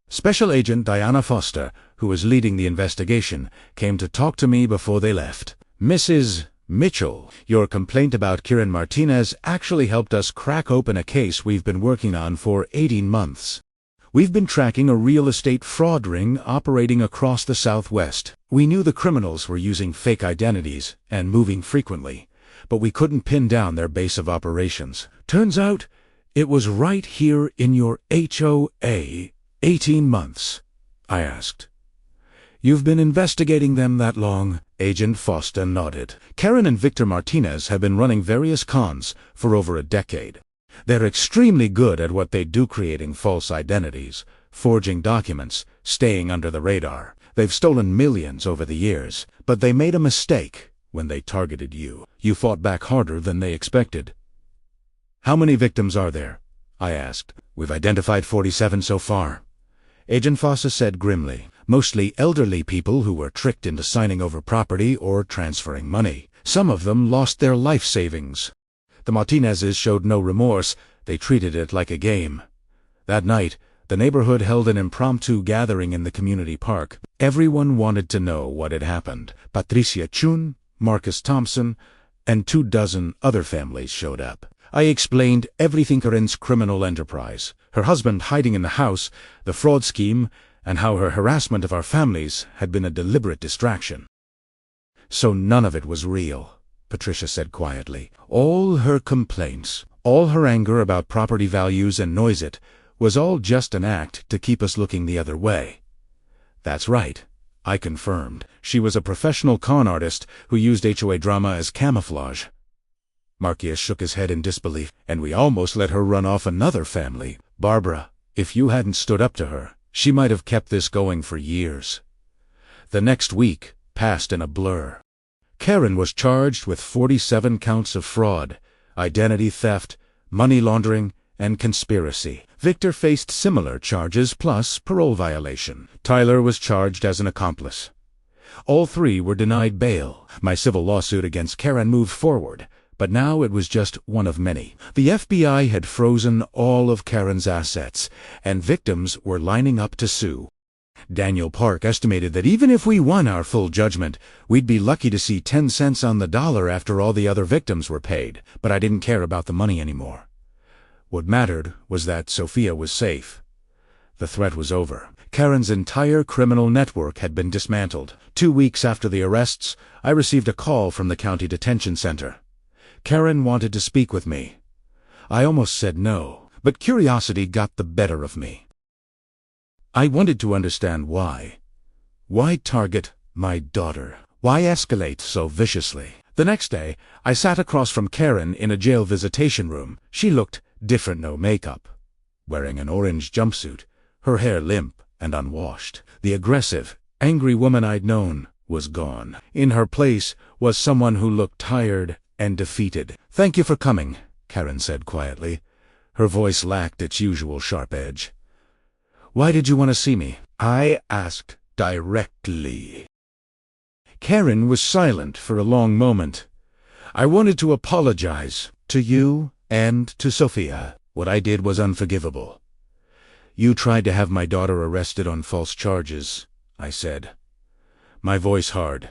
Special Agent Diana Foster, who was leading the investigation, came to talk to me before they left. Mrs. Mitchell, your complaint about Karen Martinez actually helped us crack open a case we've been working on for 18 months. We've been tracking a real estate fraud ring operating across the Southwest. We knew the criminals were using fake identities and moving frequently, but we couldn't pin down their base of operations. Turns out, it was right here in your HOA. 18 months, I asked. You've been investigating them that long? Agent Foster nodded. Karen and Victor Martinez have been running various cons for over a decade. They're extremely good at what they do, creating false identities, forging documents, staying under the radar. They've stolen millions over the years, but they made a mistake when they targeted you. You fought back harder than they expected. How many victims are there? I asked. We've identified 47 so far, Agent Foster said grimly. Mostly elderly people who were tricked into signing over property or transferring money. Some of them lost their life savings. The Martinezes showed no remorse. They treated it like a game. That night, the neighborhood held an impromptu gathering in the community park. Everyone wanted to know what had happened. Patricia Chun, Marcus Thompson, and 24 other families showed up. I explained everything: Karen's criminal enterprise, her husband hiding in the house, the fraud scheme, and how her harassment of our families had been a deliberate distraction. So none of it was real, Patricia said quietly. All her complaints, all her anger about property values and noise, it was all just an act to keep us looking the other way. That's right, I confirmed. She was a professional con artist who used HOA drama as camouflage. Marcus shook his head in disbelief. And we almost let her run off another family. Barbara, if you hadn't stood up to her, she might have kept this going for years. The next week passed in a blur. Karen was charged with 47 counts of fraud, identity theft, money laundering, and conspiracy. Victor faced similar charges plus parole violation. Tyler was charged as an accomplice. All 3 were denied bail. My civil lawsuit against Karen moved forward, but now it was just one of many. The FBI had frozen all of Karen's assets, and victims were lining up to sue. Daniel Park estimated that even if we won our full judgment, we'd be lucky to see 10 cents on the dollar after all the other victims were paid. But I didn't care about the money anymore. What mattered was that Sophia was safe. The threat was over. Karen's entire criminal network had been dismantled. 2 weeks after the arrests, I received a call from the county detention center. Karen wanted to speak with me. I almost said no, but curiosity got the better of me. I wanted to understand why. Why target my daughter? Why escalate so viciously? The next day, I sat across from Karen in a jail visitation room. She looked different, no makeup, wearing an orange jumpsuit, her hair limp and unwashed. The aggressive, angry woman I'd known was gone. In her place was someone who looked tired and defeated. "Thank you for coming," Karen said quietly. Her voice lacked its usual sharp edge. "Why did you want to see me?" I asked directly. Karen was silent for a long moment. "I wanted to apologize to you and to Sophia. What I did was unforgivable. You tried to have my daughter arrested on false charges," I said, my voice hard.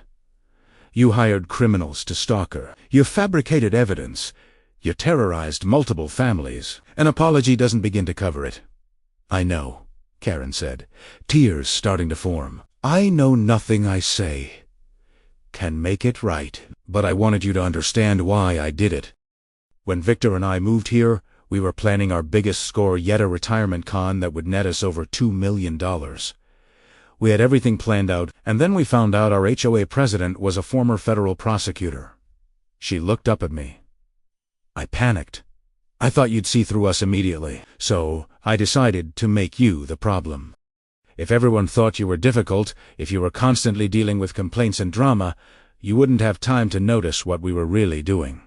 "You hired criminals to stalk her. You fabricated evidence. You terrorized multiple families. An apology doesn't begin to cover it." "I know," Karen said, tears starting to form. "I know nothing I say can make it right, but I wanted you to understand why I did it. When Victor and I moved here, we were planning our biggest score yet, a retirement con that would net us over $2 million. We had everything planned out, and then we found out our HOA president was a former federal prosecutor." She looked up at me. I panicked. "I thought you'd see through us immediately, so I decided to make you the problem. If everyone thought you were difficult, if you were constantly dealing with complaints and drama, you wouldn't have time to notice what we were really doing.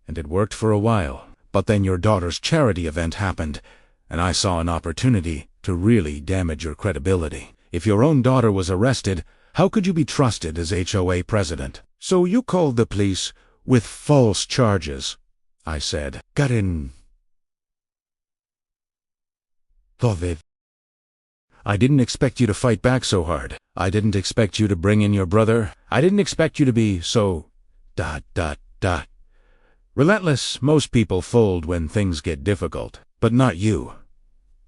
And it worked for a while. But then your daughter's charity event happened, and I saw an opportunity to really damage your credibility. If your own daughter was arrested, how could you be trusted as HOA president? So you called the police with false charges," I said. "Karen. I didn't expect you to fight back so hard. I didn't expect you to bring in your brother. I didn't expect you to be so... relentless. Most people fold when things get difficult, but not you.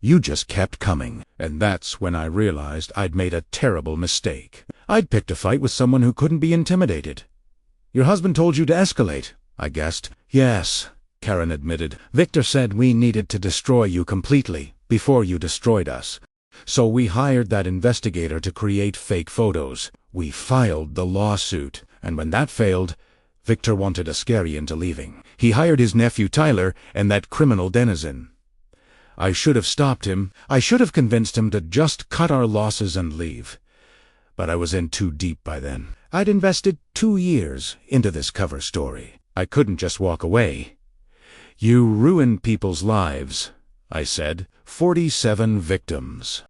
You just kept coming, and that's when I realized I'd made a terrible mistake. I'd picked a fight with someone who couldn't be intimidated." "Your husband told you to escalate," I guessed. "Yes," Karen admitted. "Victor said we needed to destroy you completely before you destroyed us. So we hired that investigator to create fake photos. We filed the lawsuit, and when that failed, Victor wanted to scare you into leaving. He hired his nephew Tyler and that criminal denizen. I should have stopped him. I should have convinced him to just cut our losses and leave. But I was in too deep by then. I'd invested 2 years into this cover story. I couldn't just walk away." "You ruined people's lives," I said. 47 victims.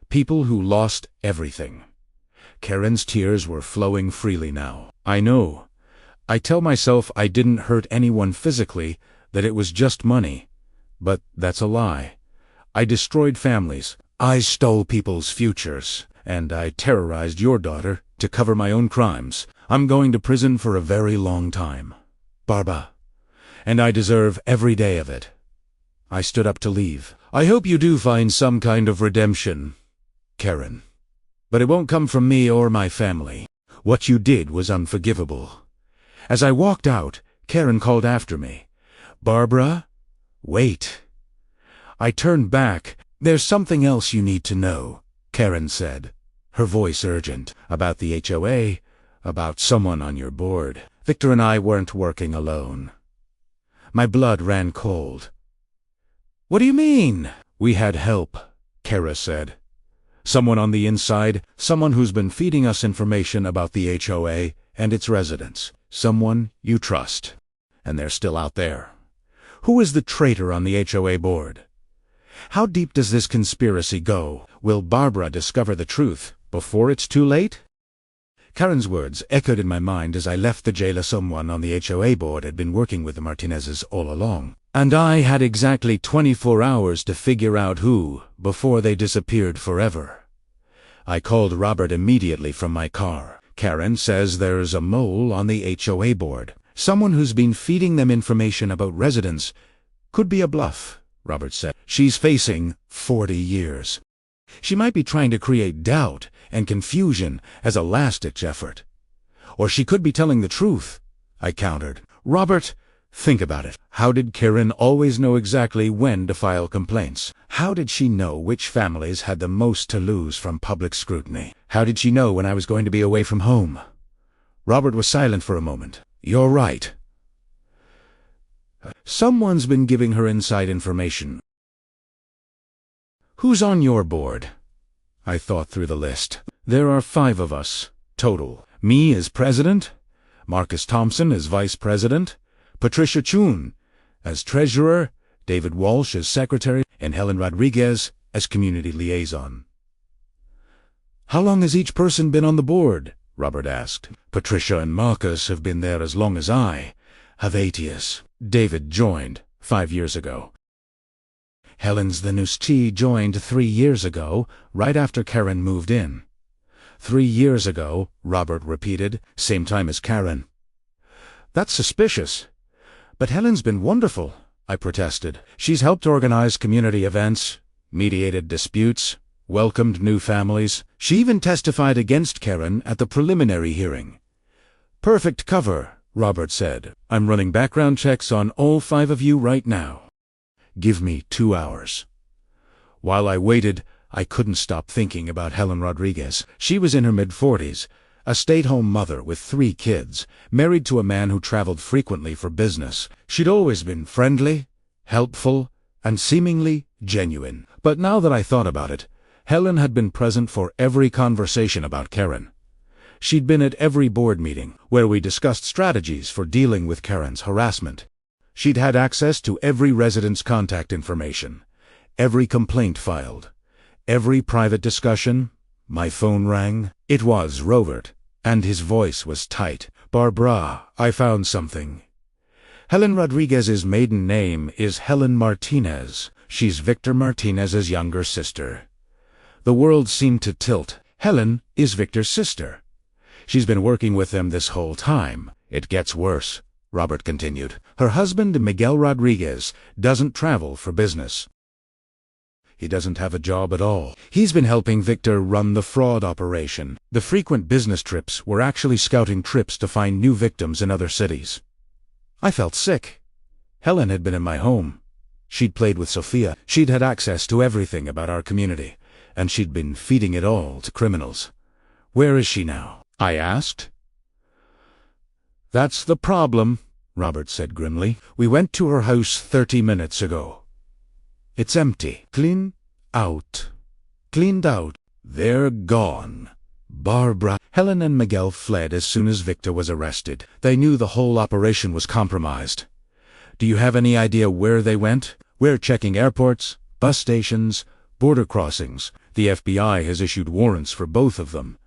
People who lost everything." Karen's tears were flowing freely now. "I know. I tell myself I didn't hurt anyone physically, that it was just money. But that's a lie. I destroyed families. I stole people's futures. And I terrorized your daughter to cover my own crimes. I'm going to prison for a very long time, Barbara. And I deserve every day of it." I stood up to leave. "I hope you do find some kind of redemption, Karen. But it won't come from me or my family. What you did was unforgivable." As I walked out, Karen called after me. "Barbara, wait." I turned back. "There's something else you need to know," Karen said, her voice urgent. "About the HOA, about someone on your board. Victor and I weren't working alone." My blood ran cold. "What do you mean?" "We had help," Kara said. "Someone on the inside, someone who's been feeding us information about the HOA and its residents. Someone you trust. And they're still out there. Who is the traitor on the HOA board? How deep does this conspiracy go? Will Barbara discover the truth before it's too late?" Karen's words echoed in my mind as I left the jail. Someone on the HOA board had been working with the Martinezes all along. And I had exactly 24 hours to figure out who, before they disappeared forever. I called Robert immediately from my car. "Karen says there's a mole on the HOA board. Someone who's been feeding them information about residents. Could be a bluff," Robert said. "She's facing 40 years. She might be trying to create doubt and confusion as a last-ditch effort. Or she could be telling the truth," I countered. "Robert, think about it. How did Karen always know exactly when to file complaints? How did she know which families had the most to lose from public scrutiny? How did she know when I was going to be away from home? Robert was silent for a moment. You're right. Someone's been giving her inside information. Who's on your board? I thought through the list. There are 5 of us, total. Me as president, Marcus Thompson as vice president, Patricia Chun as treasurer, David Walsh as secretary, and Helen Rodriguez as community liaison. How long has each person been on the board? Robert asked. Patricia and Marcus have been there as long as I have 8 years. David joined 5 years ago. Helen's the newest. She joined 3 years ago, right after Karen moved in. 3 years ago, Robert repeated, same time as Karen. That's suspicious. But Helen's been wonderful, I protested. She's helped organize community events, mediated disputes, welcomed new families. She even testified against Karen at the preliminary hearing. Perfect cover, Robert said. I'm running background checks on all 5 of you right now. Give me 2 hours. While I waited, I couldn't stop thinking about Helen Rodriguez. She was in her mid-40s, a stay-at-home mother with 3 kids, married to a man who traveled frequently for business. She'd always been friendly, helpful, and seemingly genuine. But now that I thought about it, Helen had been present for every conversation about Karen. She'd been at every board meeting, where we discussed strategies for dealing with Karen's harassment. She'd had access to every resident's contact information, every complaint filed, every private discussion. My phone rang. It was Robert, and his voice was tight. Barbara, I found something. Helen Rodriguez's maiden name is Helen Martinez. She's Victor Martinez's younger sister. The world seemed to tilt. Helen is Victor's sister. She's been working with them this whole time. It gets worse, Robert continued. Her husband, Miguel Rodriguez, doesn't travel for business. He doesn't have a job at all. He's been helping Victor run the fraud operation. The frequent business trips were actually scouting trips to find new victims in other cities. I felt sick. Helen had been in my home. She'd played with Sophia. She'd had access to everything about our community, and she'd been feeding it all to criminals. Where is she now? I asked. That's the problem, Robert said grimly. We went to her house 30 minutes ago. It's empty. Cleaned out. They're gone. Barbara. Helen and Miguel fled as soon as Victor was arrested. They knew the whole operation was compromised. Do you have any idea where they went? We're checking airports, bus stations, border crossings. The FBI has issued warrants for both of them.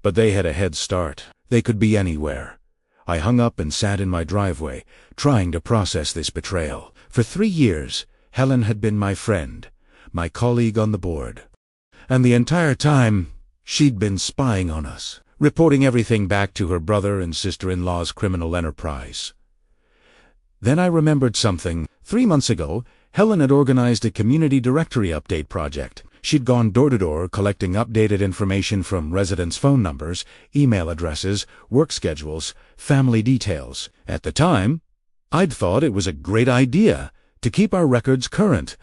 But they had a head start. They could be anywhere. I hung up and sat in my driveway, trying to process this betrayal. For 3 years, Helen had been my friend, my colleague on the board. And the entire time, she'd been spying on us, reporting everything back to her brother and sister-in-law's criminal enterprise. Then I remembered something. 3 months ago, Helen had organized a community directory update project. She'd gone door-to-door collecting updated information from residents' phone numbers, email addresses, work schedules, family details. At the time, I'd thought it was a great idea to keep our records current.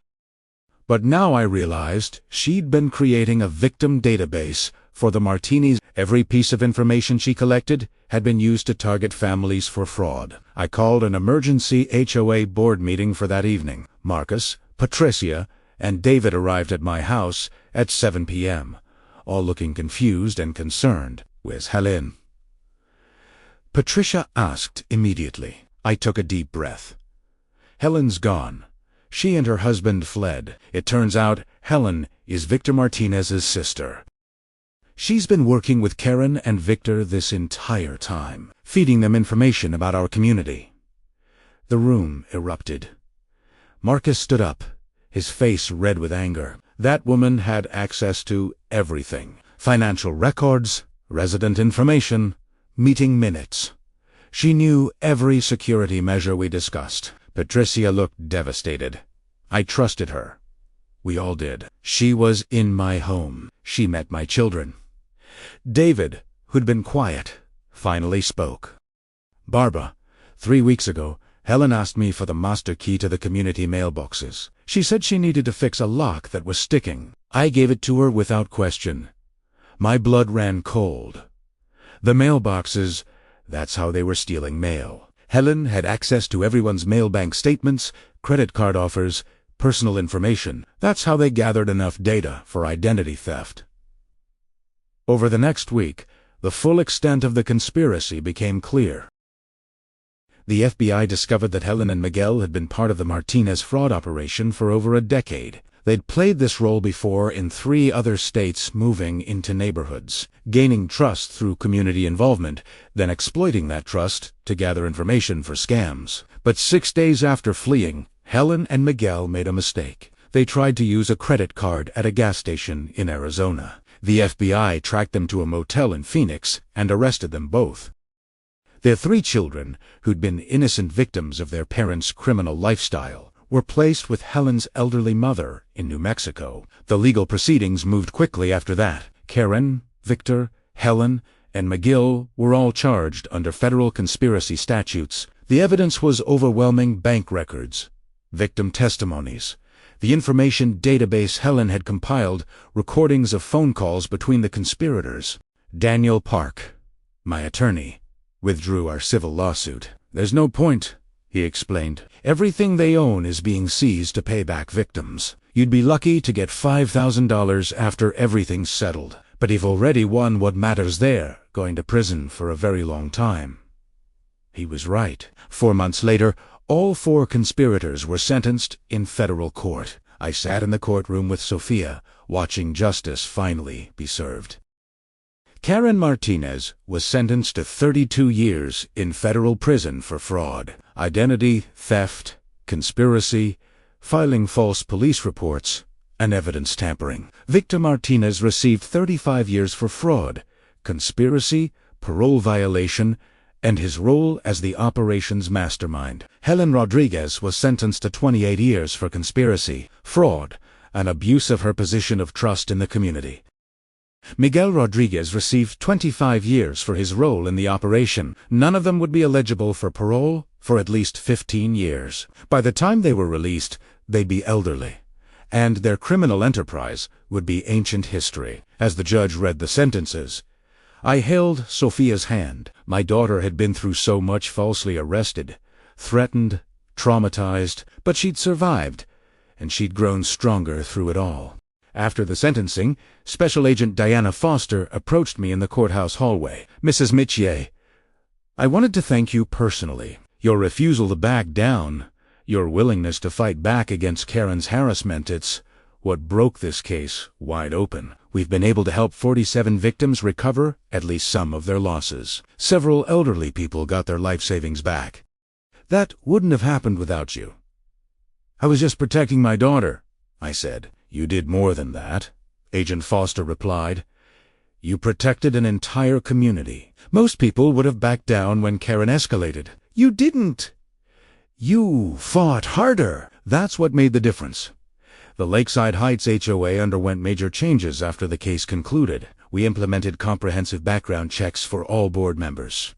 But now I realized she'd been creating a victim database for the Martinis. Every piece of information she collected had been used to target families for fraud. I called an emergency HOA board meeting for that evening. Marcus, Patricia, and David arrived at my house at 7 p.m., all looking confused and concerned. Where's Helen? Patricia asked immediately. I took a deep breath. Helen's gone. She and her husband fled. It turns out Helen is Victor Martinez's sister. She's been working with Karen and Victor this entire time, feeding them information about our community. The room erupted. Marcus stood up, his face red with anger. That woman had access to everything. Financial records, resident information, meeting minutes. She knew every security measure we discussed. Patricia looked devastated. I trusted her. We all did. She was in my home. She met my children. David, who'd been quiet, finally spoke. Barbara, 3 weeks ago, Helen asked me for the master key to the community mailboxes. She said she needed to fix a lock that was sticking. I gave it to her without question. My blood ran cold. The mailboxes, that's how they were stealing mail. Helen had access to everyone's mail bank statements, credit card offers, personal information. That's how they gathered enough data for identity theft. Over the next week, the full extent of the conspiracy became clear. The FBI discovered that Helen and Miguel had been part of the Martinez fraud operation for over a decade. They'd played this role before in 3 other states, moving into neighborhoods, gaining trust through community involvement, then exploiting that trust to gather information for scams. But 6 days after fleeing, Helen and Miguel made a mistake. They tried to use a credit card at a gas station in Arizona. The FBI tracked them to a motel in Phoenix and arrested them both. Their 3 children, who'd been innocent victims of their parents' criminal lifestyle, were placed with Helen's elderly mother in New Mexico. The legal proceedings moved quickly after that. Karen, Victor, Helen, and McGill were all charged under federal conspiracy statutes. The evidence was overwhelming: bank records, victim testimonies, the information database Helen had compiled, recordings of phone calls between the conspirators. Daniel Park, my attorney, withdrew our civil lawsuit. "There's no point," he explained. "Everything they own is being seized to pay back victims. You'd be lucky to get $5,000 after everything's settled. But you've already won what matters there, going to prison for a very long time." He was right. 4 months later, all 4 conspirators were sentenced in federal court. I sat in the courtroom with Sophia, watching justice finally be served. Karen Martinez was sentenced to 32 years in federal prison for fraud, identity theft, conspiracy, filing false police reports, and evidence tampering. Victor Martinez received 35 years for fraud, conspiracy, parole violation, and his role as the operations mastermind. Helen Rodriguez was sentenced to 28 years for conspiracy, fraud, and abuse of her position of trust in the community. Miguel Rodriguez received 25 years for his role in the operation. None of them would be eligible for parole for at least 15 years. By the time they were released, they'd be elderly, and their criminal enterprise would be ancient history. As the judge read the sentences, I held Sophia's hand. My daughter had been through so much: falsely arrested, threatened, traumatized, but she'd survived, and she'd grown stronger through it all. After the sentencing, Special Agent Diana Foster approached me in the courthouse hallway. "Mrs. Mitchier, I wanted to thank you personally. Your refusal to back down, your willingness to fight back against Karen's harassment, it's what broke this case wide open. We've been able to help 47 victims recover at least some of their losses. Several elderly people got their life savings back. That wouldn't have happened without you." "I was just protecting my daughter," I said. "You did more than that," Agent Foster replied. "You protected an entire community. Most people would have backed down when Karen escalated. You didn't. You fought harder. That's what made the difference." The Lakeside Heights HOA underwent major changes after the case concluded. We implemented comprehensive background checks for all board members.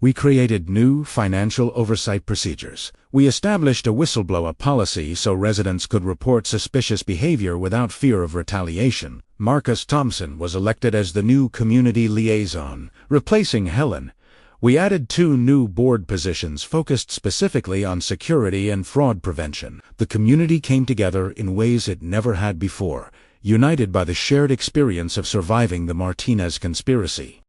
We created new financial oversight procedures. We established a whistleblower policy so residents could report suspicious behavior without fear of retaliation. Marcus Thompson was elected as the new community liaison, replacing Helen. We added 2 new board positions focused specifically on security and fraud prevention. The community came together in ways it never had before, united by the shared experience of surviving the Martinez conspiracy.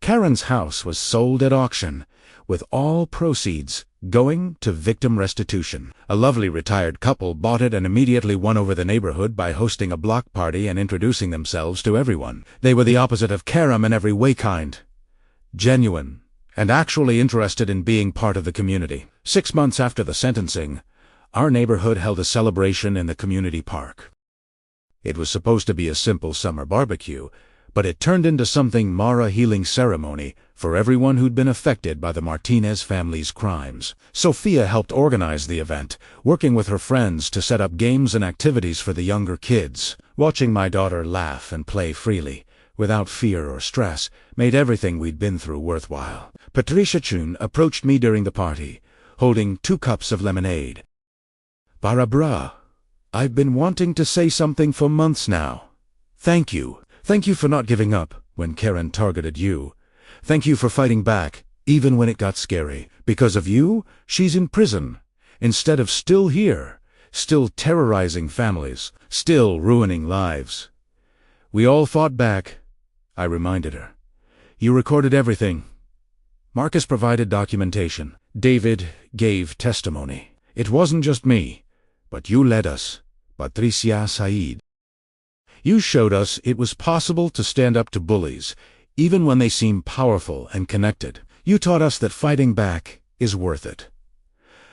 Karen's house was sold at auction, with all proceeds going to victim restitution. A lovely retired couple bought it and immediately won over the neighborhood by hosting a block party and introducing themselves to everyone. They were the opposite of Karen in every way: kind, genuine, and actually interested in being part of the community. 6 months after the sentencing, our neighborhood held a celebration in the community park. It was supposed to be a simple summer barbecue, but it turned into something more: a healing ceremony for everyone who'd been affected by the Martinez family's crimes. Sophia helped organize the event, working with her friends to set up games and activities for the younger kids. Watching my daughter laugh and play freely, without fear or stress, made everything we'd been through worthwhile. Patricia Chun approached me during the party, holding 2 cups of lemonade. "Barbara, I've been wanting to say something for months now. Thank you. Thank you for not giving up when Karen targeted you. Thank you for fighting back, even when it got scary. Because of you, she's in prison, instead of still here, still terrorizing families, still ruining lives. We all fought back, I reminded her. You recorded everything. Marcus provided documentation. David gave testimony. It wasn't just me, but you led us, Patricia Said. You showed us it was possible to stand up to bullies, even when they seem powerful and connected. You taught us that fighting back is worth it.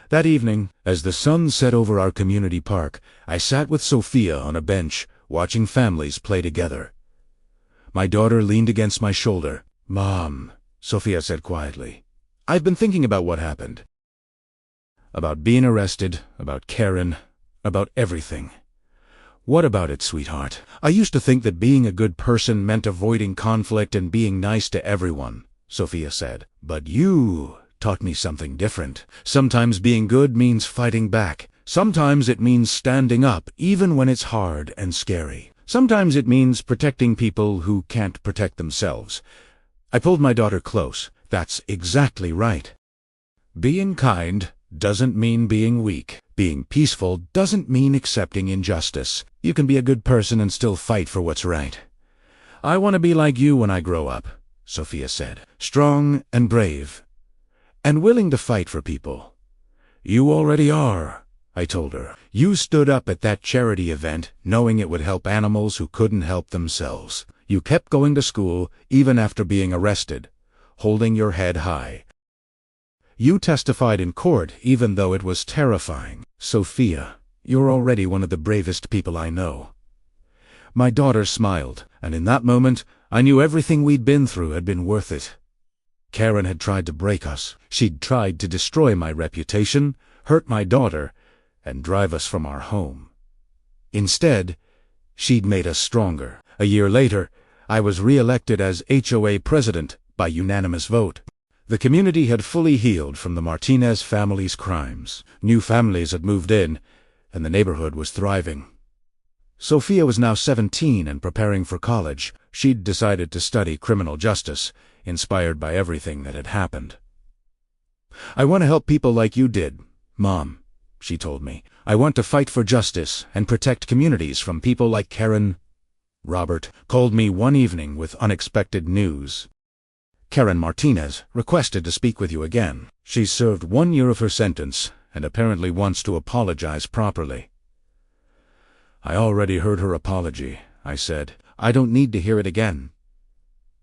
That evening, as the sun set over our community park, I sat with Sophia on a bench, watching families play together. My daughter leaned against my shoulder. "Mom," Sophia said quietly, "I've been thinking about what happened. About being arrested, about Karen, about everything. What about it, sweetheart? I used to think that being a good person meant avoiding conflict and being nice to everyone," Sophia said. "But you taught me something different. Sometimes being good means fighting back. Sometimes it means standing up, even when it's hard and scary. Sometimes it means protecting people who can't protect themselves." I pulled my daughter close. "That's exactly right. Being kind doesn't mean being weak. Being peaceful doesn't mean accepting injustice. You can be a good person and still fight for what's right. I want to be like you when I grow up," Sophia said. "Strong and brave, and willing to fight for people." "You already are," I told her. "You stood up at that charity event, knowing it would help animals who couldn't help themselves. You kept going to school, even after being arrested, holding your head high. You testified in court, even though it was terrifying. Sophia, you're already one of the bravest people I know." My daughter smiled, and in that moment, I knew everything we'd been through had been worth it. Karen had tried to break us. She'd tried to destroy my reputation, hurt my daughter, and drive us from our home. Instead, she'd made us stronger. A year later, I was re-elected as HOA president by unanimous vote. The community had fully healed from the Martinez family's crimes. New families had moved in, and the neighborhood was thriving. Sophia was now 17 and preparing for college. She'd decided to study criminal justice, inspired by everything that had happened. "I want to help people like you did, Mom," she told me. "I want to fight for justice and protect communities from people like Karen." Robert called me one evening with unexpected news. "Karen Martinez requested to speak with you again. She's served 1 year of her sentence and apparently wants to apologize properly." "I already heard her apology," I said. "I don't need to hear it again."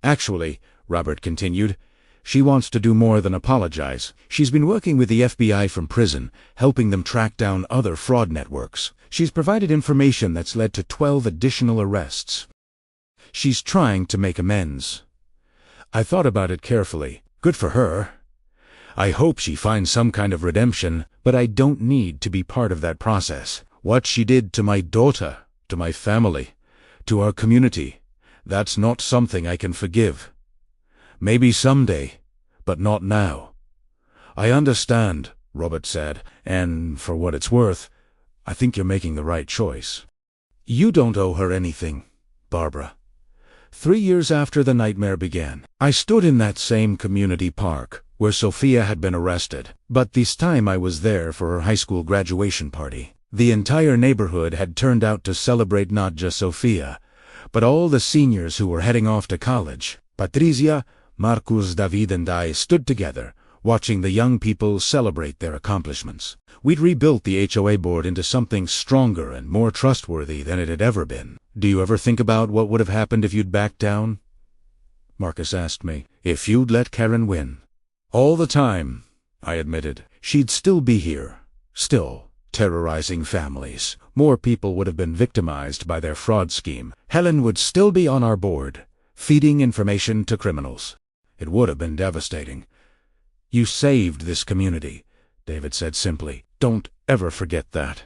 "Actually," Robert continued, "she wants to do more than apologize. She's been working with the FBI from prison, helping them track down other fraud networks. She's provided information that's led to 12 additional arrests. She's trying to make amends." I thought about it carefully. Good for her. I hope she finds some kind of redemption, but I don't need to be part of that process. What she did to my daughter, to my family, to our community, that's not something I can forgive. Maybe someday, but not now. "I understand," Robert said, "and for what it's worth, I think you're making the right choice." "You don't owe her anything, Barbara." 3 years after the nightmare began, I stood in that same community park where Sophia had been arrested, but this time I was there for her high school graduation party. The entire neighborhood had turned out to celebrate not just Sophia, but all the seniors who were heading off to college. Patricia, Marcus, David, and I stood together, watching the young people celebrate their accomplishments. We'd rebuilt the HOA board into something stronger and more trustworthy than it had ever been. "Do you ever think about what would have happened if you'd backed down?" Marcus asked me. "If you'd let Karen win?" "All the time," I admitted. "She'd still be here, still terrorizing families. More people would have been victimized by their fraud scheme. Helen would still be on our board, feeding information to criminals. It would have been devastating." "You saved this community," David said simply. "Don't ever forget that."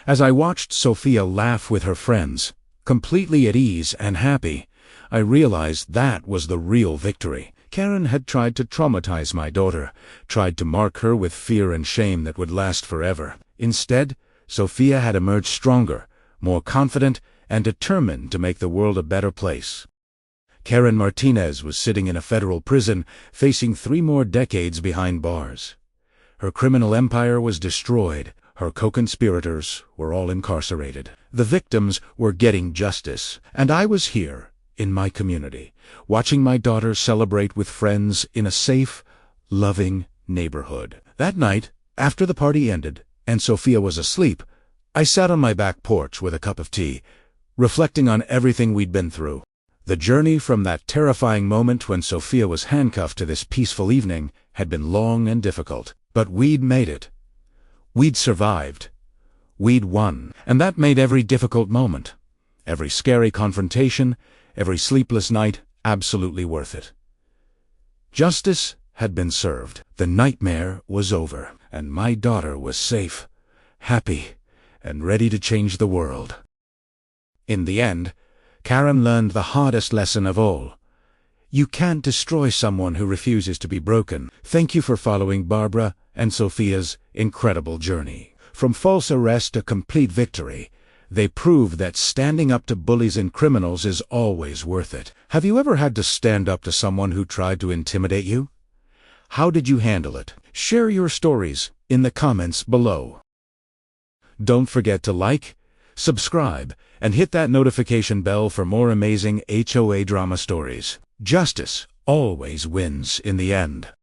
As I watched Sophia laugh with her friends, completely at ease and happy, I realized that was the real victory. Karen had tried to traumatize my daughter, tried to mark her with fear and shame that would last forever. Instead, Sophia had emerged stronger, more confident, and determined to make the world a better place. Karen Martinez was sitting in a federal prison, facing 3 more decades behind bars. Her criminal empire was destroyed. Her co-conspirators were all incarcerated. The victims were getting justice, and I was here, in my community, watching my daughter celebrate with friends in a safe, loving neighborhood. That night, after the party ended, and Sophia was asleep, I sat on my back porch with a cup of tea, reflecting on everything we'd been through. The journey from that terrifying moment when Sophia was handcuffed to this peaceful evening had been long and difficult, but we'd made it. We'd survived. We'd won. And that made every difficult moment, every scary confrontation, every sleepless night absolutely worth it. Justice had been served. The nightmare was over, and my daughter was safe, happy, and ready to change the world. In the end, Karen learned the hardest lesson of all. You can't destroy someone who refuses to be broken. Thank you for following Barbara and Sophia's incredible journey. From false arrest to complete victory, they prove that standing up to bullies and criminals is always worth it. Have you ever had to stand up to someone who tried to intimidate you? How did you handle it? Share your stories in the comments below. Don't forget to like, subscribe, and hit that notification bell for more amazing HOA drama stories. Justice always wins in the end.